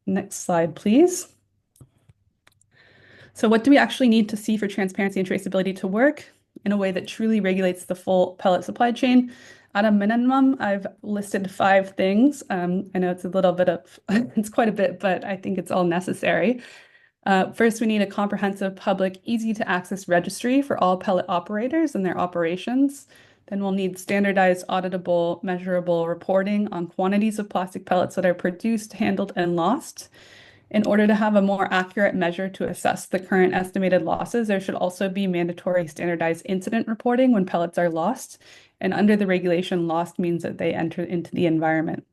Next slide, please. So what do we actually need to see for transparency and traceability to work in a way that truly regulates the full pellet supply chain? At a minimum, I've listed 5 things. I know it's a little bit of, it's quite a bit, but I think it's all necessary. First, we need a comprehensive, public, easy to access registry for all pellet operators and their operations. Then we'll need standardized, auditable, measurable reporting on quantities of plastic pellets that are produced, handled, and lost. In order to have a more accurate measure to assess the current estimated losses, there should also be mandatory standardized incident reporting when pellets are lost. And under the regulation, lost means that they enter into the environment.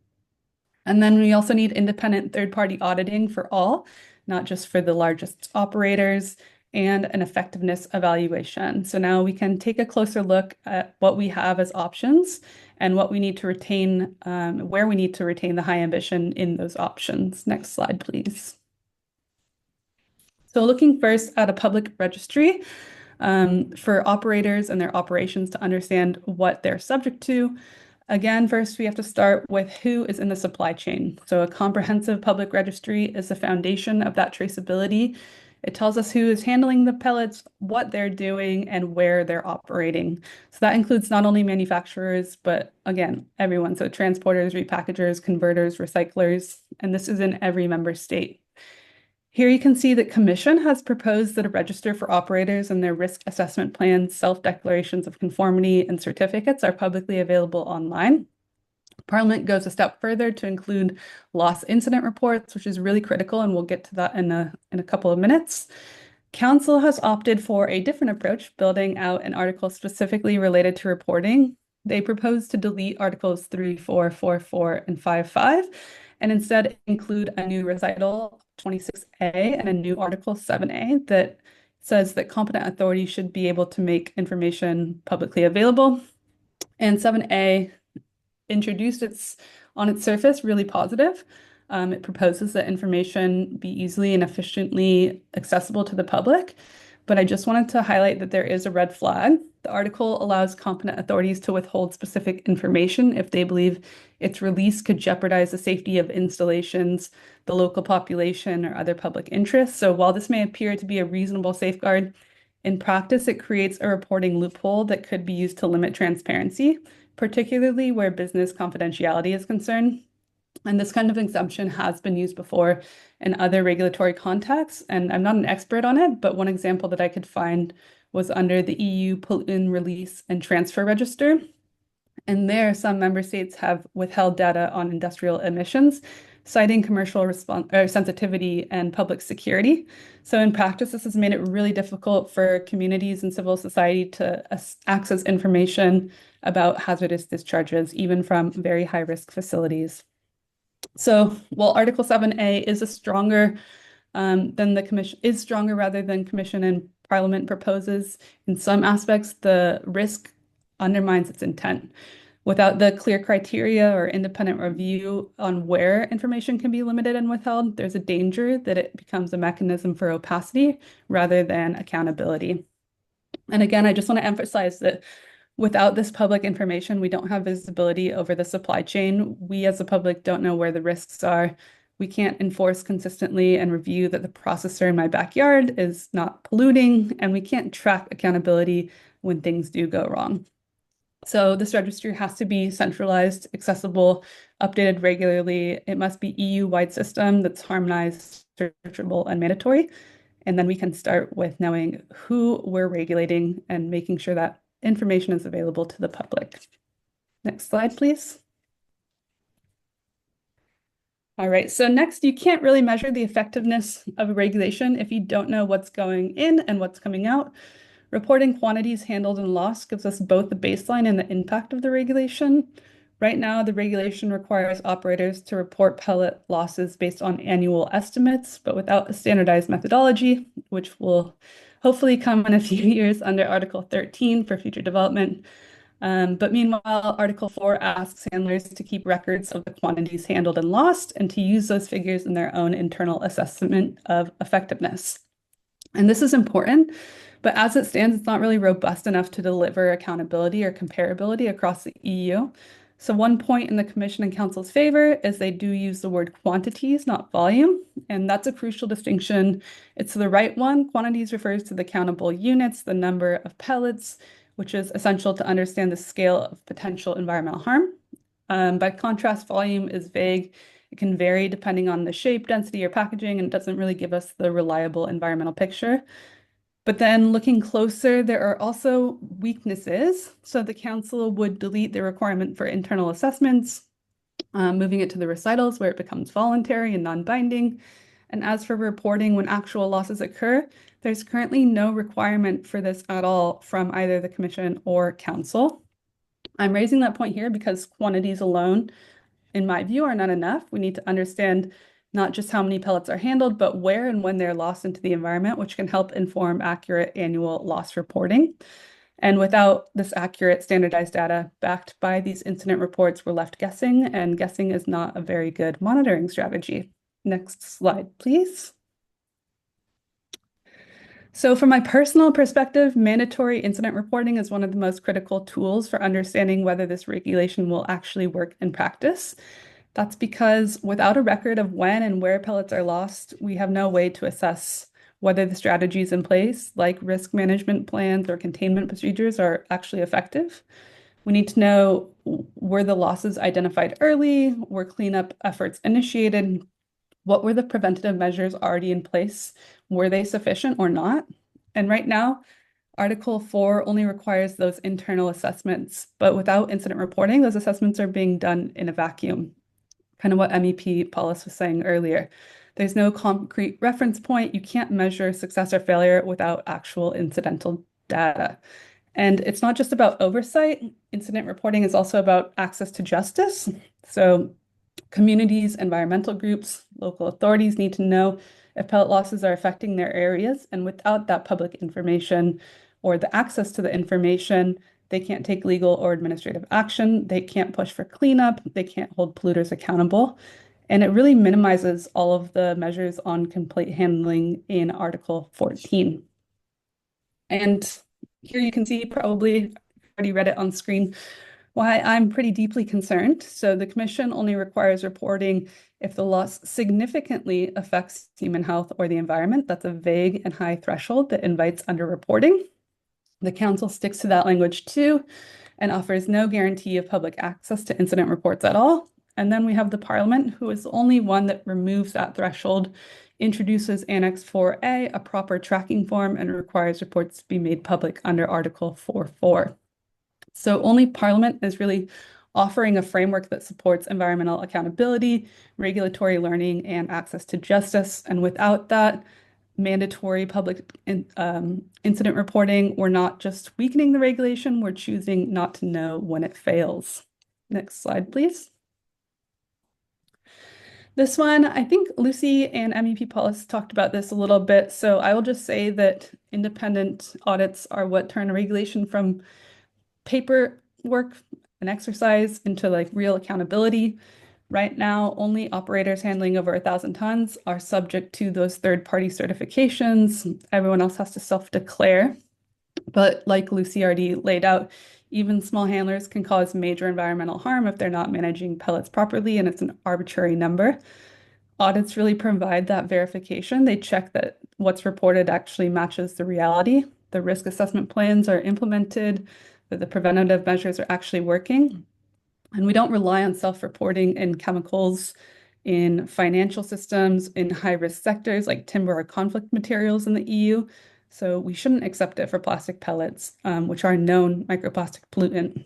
And then we also need independent third-party auditing for all, not just for the largest operators, and an effectiveness evaluation. So now we can take a closer look at what we have as options and what we need to retain, where we need to retain the high ambition in those options. Next slide, please. So looking first at a public registry for operators and their operations to understand what they're subject to. Again, first we have to start with who is in the supply chain. So a comprehensive public registry is the foundation of that traceability. It tells us who is handling the pellets, what they're doing, and where they're operating. So that includes not only manufacturers, but again, everyone. So transporters, repackagers, converters, recyclers, and this is in every member state. Here you can see that Commission has proposed that a register for operators and their risk assessment plans, self-declarations of conformity, and certificates are publicly available online. Parliament goes a step further to include loss incident reports, which is really critical, and we'll get to that in a couple of minutes. Council has opted for a different approach, building out an article specifically related to reporting. They propose to delete Articles 3, 4, 4, 4, and 5, 5, and instead include a new recital 26A and a new Article 7A that says that competent authorities should be able to make information publicly available. And 7A introduced on its surface really positive. It proposes that information be easily and efficiently accessible to the public. But I just wanted to highlight that there is a red flag. The article allows competent authorities to withhold specific information if they believe its release could jeopardize the safety of installations, the local population, or other public interests. So while this may appear to be a reasonable safeguard, in practice, it creates a reporting loophole that could be used to limit transparency, particularly where business confidentiality is concerned. And this kind of exemption has been used before in other regulatory contexts. And I'm not an expert on it, but one example that I could find was under the EU Pollutant Release and Transfer Register. And there, some member states have withheld data on industrial emissions, citing commercial sensitivity and public security. So in practice, this has made it really difficult for communities and civil society to access information about hazardous discharges, even from very high-risk facilities. So while Article 7A is stronger than the Commission, is stronger rather than Commission and Parliament proposes, in some aspects, the risk undermines its intent. Without the clear criteria or independent review on where information can be limited and withheld, there's a danger that it becomes a mechanism for opacity rather than accountability. And again, I just want to emphasize that without this public information, we don't have visibility over the supply chain. We as the public don't know where the risks are. We can't enforce consistently and review that the processor in my backyard is not polluting, and we can't track accountability when things do go wrong. So this registry has to be centralized, accessible, updated regularly. It must be EU-wide system that's harmonized, searchable, and mandatory. And then we can start with knowing who we're regulating and making sure that information is available to the public. Next slide, please. All right, so next, you can't really measure the effectiveness of a regulation if you don't know what's going in and what's coming out. Reporting quantities handled and lost gives us both the baseline and the impact of the regulation. Right now, the regulation requires operators to report pellet losses based on annual estimates, but without a standardized methodology, which will hopefully come in a few years under Article 13 for future development. But meanwhile, Article 4 asks handlers to keep records of the quantities handled and lost and to use those figures in their own internal assessment of effectiveness. And this is important, but as it stands, it's not really robust enough to deliver accountability or comparability across the EU. So one point in the Commission and Council's favor is they do use the word quantities, not volume, and that's a crucial distinction. It's the right one. Quantities refers to the countable units, the number of pellets, which is essential to understand the scale of potential environmental harm. By contrast, volume is vague. It can vary depending on the shape, density, or packaging, and it doesn't really give us the reliable environmental picture. But then looking closer, there are also weaknesses. So the council would delete the requirement for internal assessments, moving it to the recitals where it becomes voluntary and non-binding. And as for reporting when actual losses occur, there's currently no requirement for this at all from either the Commission or Council. I'm raising that point here because quantities alone, in my view, are not enough. We need to understand not just how many pellets are handled, but where and when they're lost into the environment, which can help inform accurate annual loss reporting. And without this accurate standardized data backed by these incident reports, we're left guessing, and guessing is not a very good monitoring strategy. Next slide, please. So from my personal perspective, mandatory incident reporting is one of the most critical tools for understanding whether this regulation will actually work in practice. That's because without a record of when and where pellets are lost, we have no way to assess whether the strategies in place, like risk management plans or containment procedures, are actually effective. We need to know, were the losses identified early? Were cleanup efforts initiated? What were the preventative measures already in place? Were they sufficient or not? And right now, Article 4 only requires those internal assessments, but without incident reporting, those assessments are being done in a vacuum. Kind of what MEP Paulus was saying earlier. There's no concrete reference point. You can't measure success or failure without actual incidental data. And it's not just about oversight. Incident reporting is also about access to justice. So communities, environmental groups, local authorities need to know if pellet losses are affecting their areas. And without that public information or the access to the information, they can't take legal or administrative action. They can't push for cleanup. They can't hold polluters accountable. And it really minimizes all of the measures on complaint handling in Article 14. And here you can see, probably already read it on screen, why I'm pretty deeply concerned. So the Commission only requires reporting if the loss significantly affects human health or the environment. That's a vague and high threshold that invites underreporting. The Council sticks to that language too and offers no guarantee of public access to incident reports at all. And then we have the Parliament, who is the only one that removes that threshold, introduces Annex 4A, a proper tracking form, and requires reports to be made public under Article 4.4. So only Parliament is really offering a framework that supports environmental accountability, regulatory learning, and access to justice. And without that mandatory public incident reporting, we're not just weakening the regulation, we're choosing not to know when it fails. Next slide, please. This one, I think Lucy and MEP Paulus talked about this a little bit, so I will just say that independent audits are what turn a regulation from paperwork and exercise into like real accountability. Right now, only operators handling over 1,000 tons are subject to those third-party certifications. Everyone else has to self-declare. But like Lucy already laid out, even small handlers can cause major environmental harm if they're not managing pellets properly, and it's an arbitrary number. Audits really provide that verification. They check that what's reported actually matches the reality. The risk assessment plans are implemented, that the preventative measures are actually working. And we don't rely on self-reporting in chemicals, in financial systems, in high-risk sectors like timber or conflict materials in the EU. So we shouldn't accept it for plastic pellets, which are a known microplastic pollutant.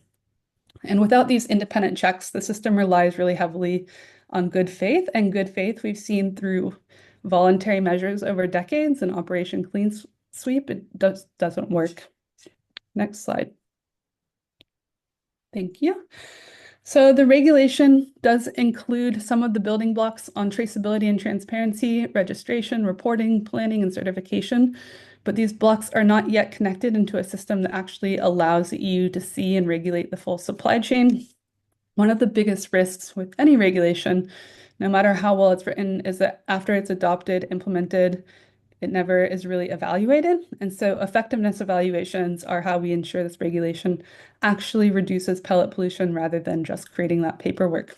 And without these independent checks, the system relies really heavily on good faith. And good faith we've seen through voluntary measures over decades and Operation Clean Sweep, it doesn't work. Next slide. Thank you. So the regulation does include some of the building blocks on traceability and transparency, registration, reporting, planning, and certification, but these blocks are not yet connected into a system that actually allows the EU to see and regulate the full supply chain. One of the biggest risks with any regulation, no matter how well it's written, is that after it's adopted, implemented, it never is really evaluated. And so effectiveness evaluations are how we ensure this regulation actually reduces pellet pollution rather than just creating that paperwork.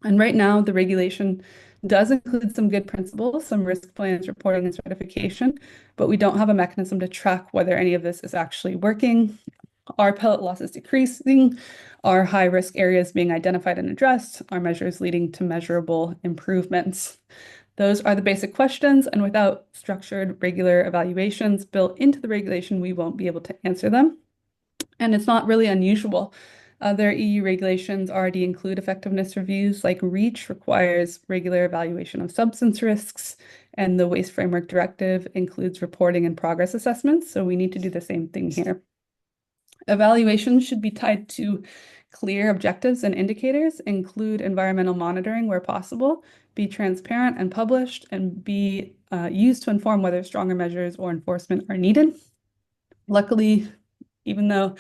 And right now, the regulation does include some good principles, some risk plans, reporting, and certification, but we don't have a mechanism to track whether any of this is actually working. Are pellet losses decreasing? Are high-risk areas being identified and addressed? Are measures leading to measurable improvements? Those are the basic questions, and without structured, regular evaluations built into the regulation, we won't be able to answer them. And it's not really unusual. Other EU regulations already include effectiveness reviews, like REACH requires regular evaluation of substance risks, and the Waste Framework Directive includes reporting and progress assessments, so we need to do the same thing here. Evaluations should be tied to clear objectives and indicators, include environmental monitoring where possible, be transparent and published, and be used to inform whether stronger measures or enforcement are needed. Luckily, even though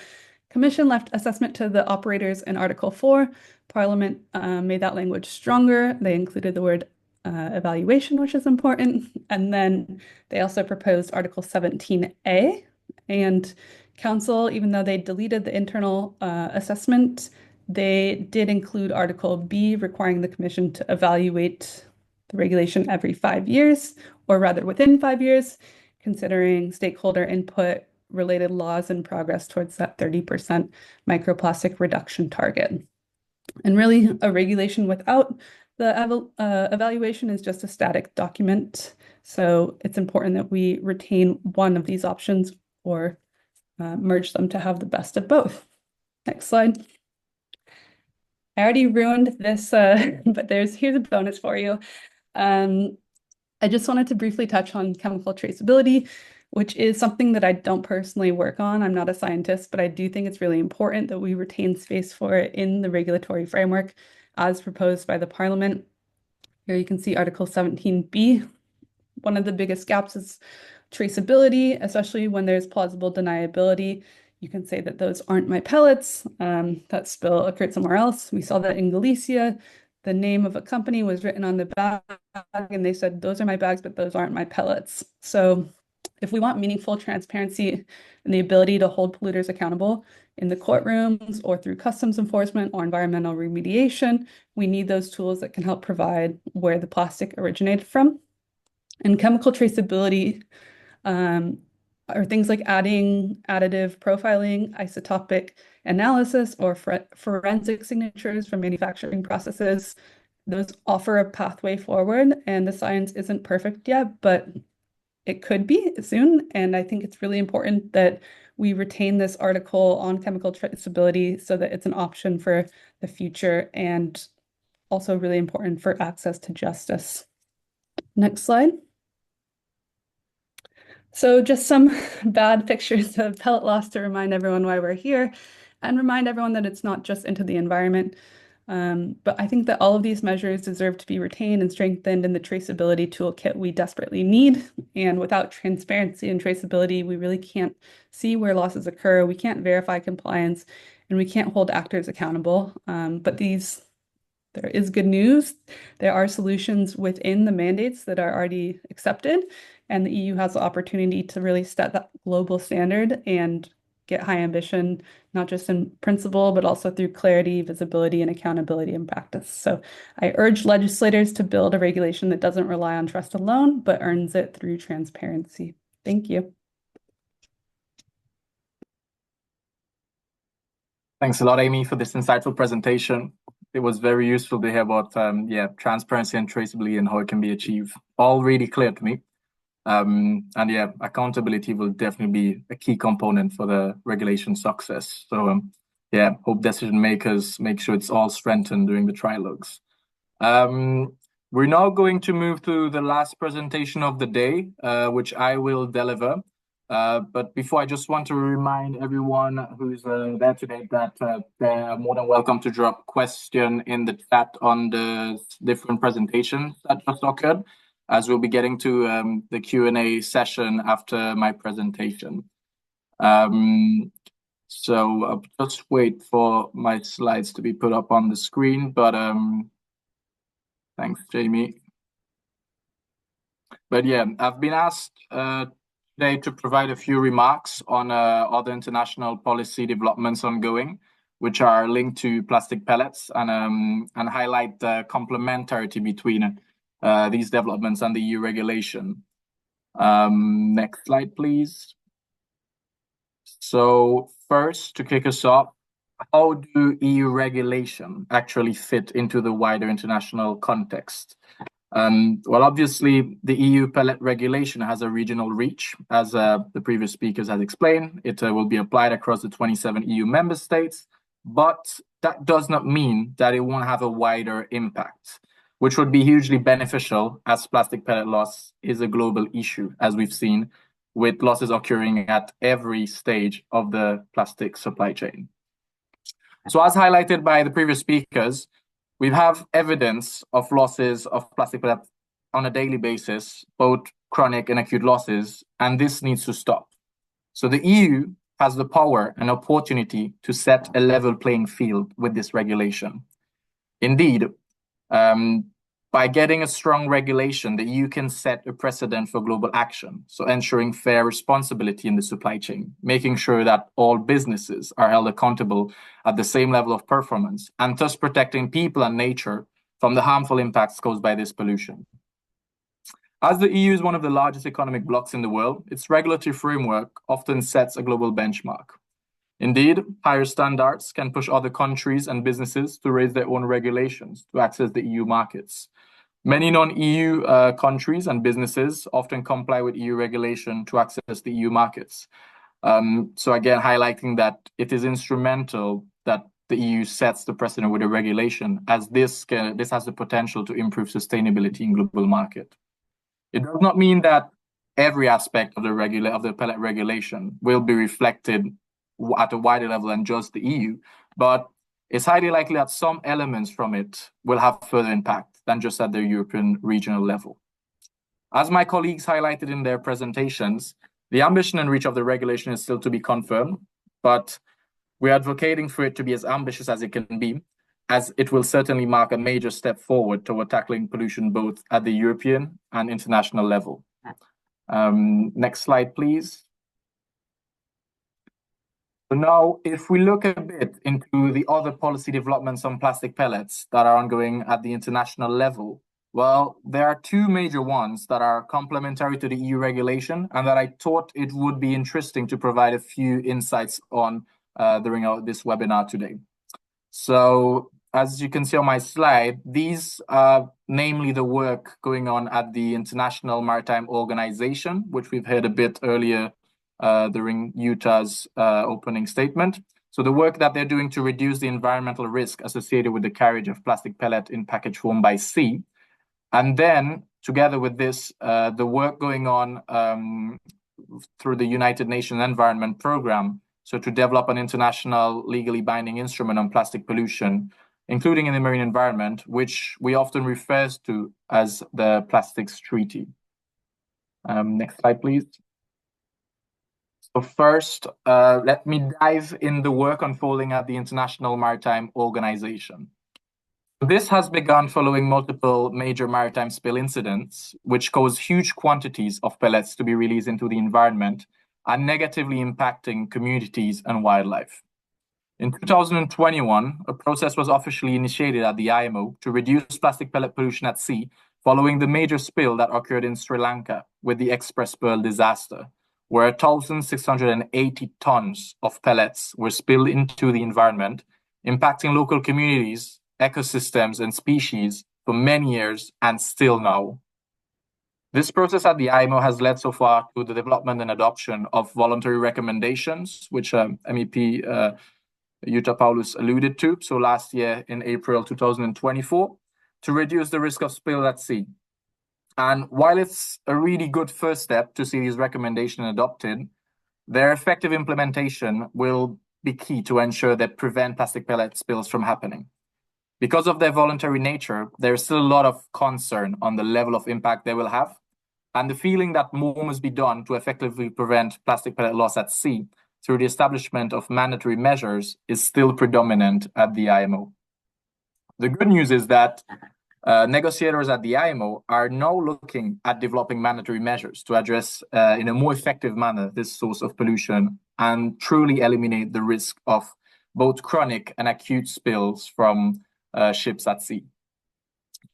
Commission left assessment to the operators in Article 4, Parliament made that language stronger. They included the word evaluation, which is important. And then they also proposed Article 17A. And Council, even though they deleted the internal assessment, they did include Article B, requiring the Commission to evaluate the regulation every 5 years, or rather within 5 years, considering stakeholder input, related laws, and progress towards that 30% microplastic reduction target. And really, a regulation without the evaluation is just a static document. So it's important that we retain one of these options or merge them to have the best of both. Next slide. I already ruined this, but here's a bonus for you. I just wanted to briefly touch on chemical traceability, which is something that I don't personally work on. I'm not a scientist, but I do think it's really important that we retain space for it in the regulatory framework as proposed by the Parliament. Here you can see Article 17B. One of the biggest gaps is traceability, especially when there's plausible deniability. You can say that those aren't my pellets, that spill occurred somewhere else. We saw that in Galicia. The name of a company was written on the bag, and they said, those are my bags, but those aren't my pellets. So if we want meaningful transparency and the ability to hold polluters accountable in the courtrooms or through customs enforcement or environmental remediation, we need those tools that can help provide where the plastic originated from. And chemical traceability are things like adding additive profiling, isotopic analysis, or forensic signatures from manufacturing processes. Those offer a pathway forward, and the science isn't perfect yet, but it could be soon. And I think it's really important that we retain this article on chemical traceability so that it's an option for the future, and also really important for access to justice. Next slide. So just some bad pictures of pellet loss to remind everyone why we're here and remind everyone that it's not just into the environment. But I think that all of these measures deserve to be retained and strengthened in the traceability toolkit we desperately need. And without transparency and traceability, we really can't see where losses occur. We can't verify compliance, and we can't hold actors accountable. But there is good news. There are solutions within the mandates that are already accepted, and the EU has the opportunity to really set that global standard and get high ambition, not just in principle, but also through clarity, visibility, and accountability in practice. So I urge legislators to build a regulation that doesn't rely on trust alone, but earns it through transparency. Thank you. Thanks a lot, Amy, for this insightful presentation. It was very useful to hear about transparency and traceability and how it can be achieved. All really clear to me. And yeah, accountability will definitely be a key component for the regulation success. So yeah, hope decision makers make sure it's all strengthened during the trilogues. We're now going to move to the last presentation of the day, which I will deliver. But before, I just want to remind everyone who's there today that they're more than welcome to drop question in the chat on the different presentations that just occurred, as we'll be getting to the Q&A session after my presentation. So I'll just wait for my slides to be put up on the screen, but thanks, Jamie. But yeah, I've been asked today to provide a few remarks on other international policy developments ongoing, which are linked to plastic pellets, and highlight the complementarity between these developments and the EU regulation. Next slide, please. So first, to kick us off, how do EU regulation actually fit into the wider international context? Well, obviously, the EU pellet regulation has a regional reach, as the previous speakers had explained. It will be applied across the 27 EU member states, but that does not mean that it won't have a wider impact, which would be hugely beneficial, as plastic pellet loss is a global issue, as we've seen, with losses occurring at every stage of the plastic supply chain. So as highlighted by the previous speakers, we have evidence of losses of plastic pellet on a daily basis, both chronic and acute losses, and this needs to stop. So the EU has the power and opportunity to set a level playing field with this regulation. Indeed, by getting a strong regulation, the EU can set a precedent for global action, so ensuring fair responsibility in the supply chain, making sure that all businesses are held accountable at the same level of performance, and thus protecting people and nature from the harmful impacts caused by this pollution. As the EU is one of the largest economic blocs in the world, its regulatory framework often sets a global benchmark. Indeed, higher standards can push other countries and businesses to raise their own regulations to access the EU markets. Many non-EU countries and businesses often comply with EU regulation to access the EU markets. So again, highlighting that it is instrumental that the EU sets the precedent with a regulation, as this has the potential to improve sustainability in global market. It does not mean that every aspect of the pellet regulation will be reflected at a wider level than just the EU, but it's highly likely that some elements from it will have further impact than just at the European regional level. As my colleagues highlighted in their presentations, the ambition and reach of the regulation is still to be confirmed, but we're advocating for it to be as ambitious as it can be, as it will certainly mark a major step forward toward tackling pollution both at the European and international level. Next slide, please. So now, if we look a bit into the other policy developments on plastic pellets that are ongoing at the international level, Well, there are two major ones that are complementary to the EU regulation and that I thought it would be interesting to provide a few insights on during this webinar today. So as you can see on my slide, these are namely the work going on at the International Maritime Organization, which we've heard a bit earlier during Jutta's opening statement. So the work that they're doing to reduce the environmental risk associated with the carriage of plastic pellet in package form by sea. And then, together with this, the work going on through the United Nations Environment Programme, so to develop an international legally binding instrument on plastic pollution, including in the marine environment, which we often refer to as the Plastics Treaty. Next slide, please. So first, let me dive in the work unfolding at the International Maritime Organization. This has begun following multiple major maritime spill incidents, which caused huge quantities of pellets to be released into the environment and negatively impacting communities and wildlife. In 2021, a process was officially initiated at the IMO to reduce plastic pellet pollution at sea following the major spill that occurred in Sri Lanka with the Express Pearl disaster, where 1,680 tons of pellets were spilled into the environment, impacting local communities, ecosystems, and species for many years and still now. This process at the IMO has led so far to the development and adoption of voluntary recommendations, which MEP Jutta Paulus alluded to. So last year in April 2024, to reduce the risk of spill at sea. And while it's a really good first step to see these recommendations adopted, their effective implementation will be key to ensure that prevent plastic pellet spills from happening. Because of their voluntary nature, there's still a lot of concern on the level of impact they will have, and the feeling that more must be done to effectively prevent plastic pellet loss at sea through the establishment of mandatory measures is still predominant at the IMO. The good news is that negotiators at the IMO are now looking at developing mandatory measures to address in a more effective manner this source of pollution and truly eliminate the risk of both chronic and acute spills from ships at sea.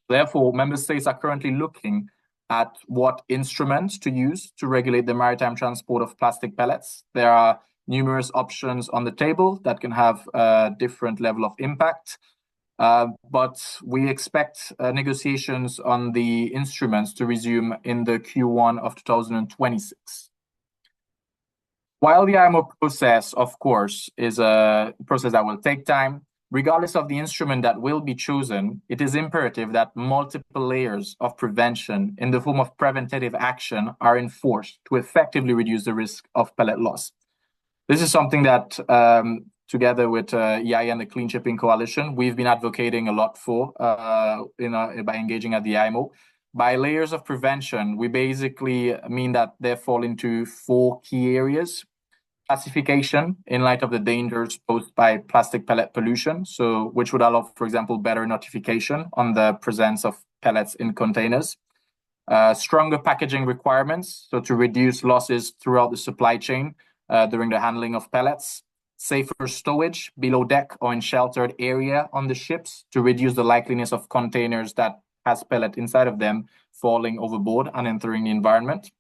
Therefore, member states are currently looking at what instruments to use to regulate the maritime transport of plastic pellets. There are numerous options on the table that can have a different level of impact. But we expect negotiations on the instruments to resume in the Q1 of 2026. While the IMO process, of course, is a process that will take time, regardless of the instrument that will be chosen, it is imperative that multiple layers of prevention in the form of preventative action are enforced to effectively reduce the risk of pellet loss. This is something that together with EIA and the Clean Shipping Coalition, we've been advocating a lot for by engaging at the IMO. By layers of prevention, we basically mean that they fall into 4 key areas. Classification in light of the dangers posed by plastic pellet pollution, so which would allow, for example, better notification on the presence of pellets in containers. Stronger packaging requirements, so to reduce losses throughout the supply chain during the handling of pellets. Safer stowage below deck or in sheltered area on the ships to reduce the likeliness of containers that has pellet inside of them falling overboard and entering the environment.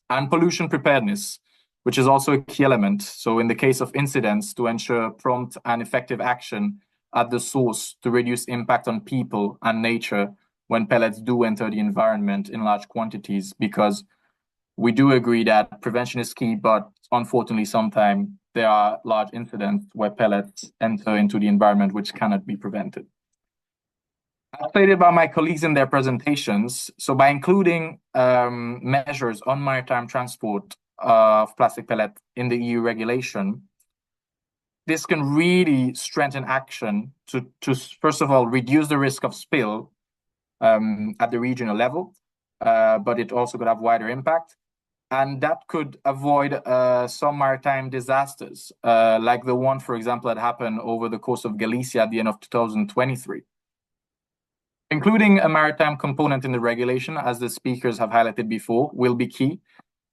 And pollution preparedness, which is also a key element. So in the case of incidents, to ensure prompt and effective action at the source to reduce impact on people and nature when pellets do enter the environment in large quantities, because we do agree that prevention is key, but unfortunately, sometimes there are large incidents where pellets enter into the environment which cannot be prevented. As stated by my colleagues in their presentations, so by including measures on maritime transport of plastic pellet in the EU regulation, this can really strengthen action to first of all, reduce the risk of spill at the regional level, but it also could have wider impact. And that could avoid some maritime disasters, like the one, for example, that happened over the coast of Galicia at the end of 2023. Including a maritime component in the regulation, as the speakers have highlighted before, will be key.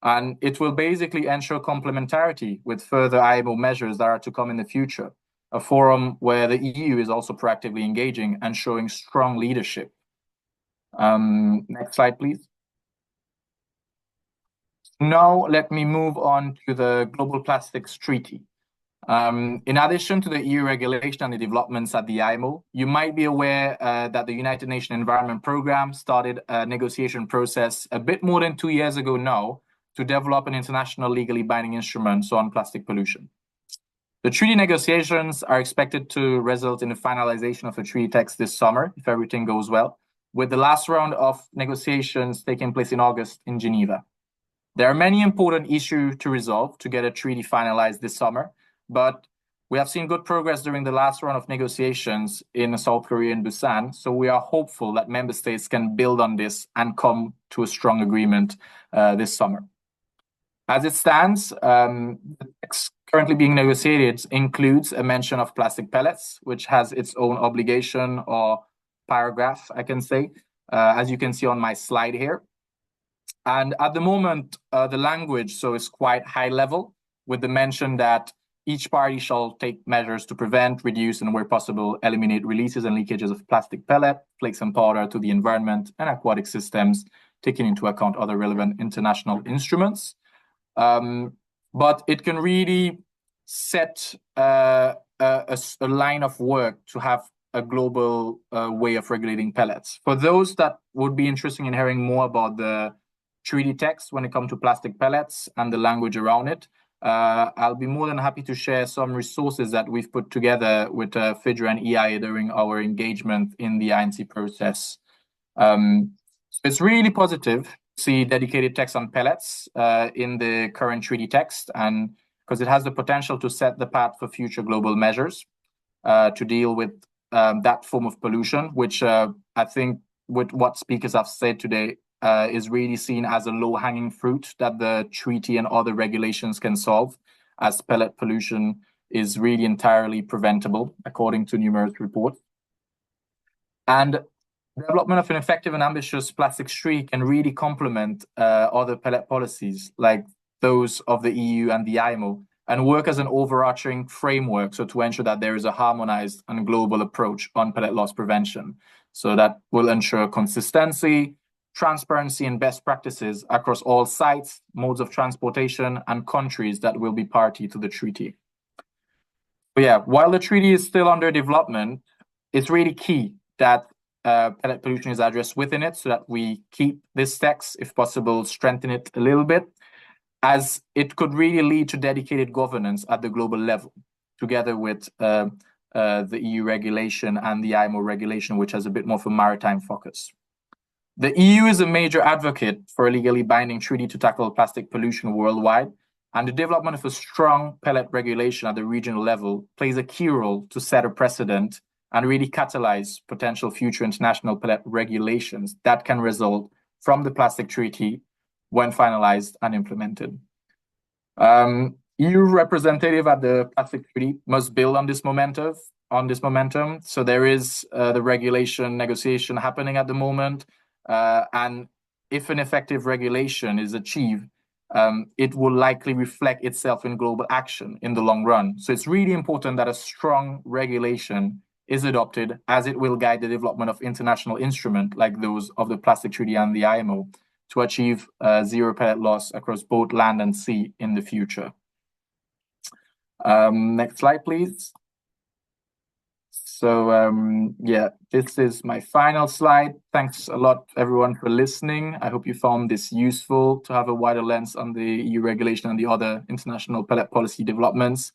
And it will basically ensure complementarity with further IMO measures that are to come in the future, a forum where the EU is also proactively engaging and showing strong leadership. Next slide, please. Now, let me move on to the Global Plastics Treaty. In addition to the EU regulation and the developments at the IMO, you might be aware that the United Nations Environment Programme started a negotiation process a bit more than 2 years ago now to develop an international legally binding instrument on plastic pollution. The treaty negotiations are expected to result in the finalization of a treaty text this summer, if everything goes well, with the last round of negotiations taking place in August in Geneva. There are many important issues to resolve to get a treaty finalized this summer, but we have seen good progress during the last round of negotiations in South Korea and Busan, so we are hopeful that member states can build on this and come to a strong agreement this summer. As it stands, the text currently being negotiated includes a mention of plastic pellets, which has its own obligation or paragraph, I can say, as you can see on my slide here. And at the moment, the language is quite high level, with the mention that each party shall take measures to prevent, reduce, and where possible, eliminate releases and leakages of plastic pellet, flakes, and powder to the environment and aquatic systems, taking into account other relevant international instruments. But it can really set a line of work to have a global way of regulating pellets. For those that would be interested in hearing more about the treaty text when it comes to plastic pellets and the language around it, I'll be more than happy to share some resources that we've put together with Fidra and EIA during our engagement in the INC process. So it's really positive to see dedicated text on pellets in the current treaty text, and because it has the potential to set the path for future global measures to deal with that form of pollution, which I think with what speakers have said today is really seen as a low-hanging fruit that the treaty and other regulations can solve, as pellet pollution is really entirely preventable, according to numerous reports. And development of an effective and ambitious plastics treaty can really complement other pellet policies, like those of the EU and the IMO, and work as an overarching framework to ensure that there is a harmonized and global approach on pellet loss prevention. So that will ensure consistency, transparency, and best practices across all sites, modes of transportation, and countries that will be party to the treaty. But yeah, while the treaty is still under development, it's really key that pellet pollution is addressed within it so that we keep this text, if possible, strengthen it a little bit, as it could really lead to dedicated governance at the global level, together with the EU regulation and the IMO regulation, which has a bit more of a maritime focus. The EU is a major advocate for a legally binding treaty to tackle plastic pollution worldwide, and the development of a strong pellet regulation at the regional level plays a key role to set a precedent and really catalyze potential future international pellet regulations that can result from the plastic treaty when finalized and implemented. EU representative at the plastic treaty must build on this momentum. So there is the regulation negotiation happening at the moment. And if an effective regulation is achieved, it will likely reflect itself in global action in the long run. So it's really important that a strong regulation is adopted, as it will guide the development of international instruments like those of the Plastic Treaty and the IMO to achieve zero pellet loss across both land and sea in the future. Next slide, please. So yeah, this is my final slide. Thanks a lot, everyone, for listening. I hope you found this useful to have a wider lens on the EU regulation and the other international pellet policy developments.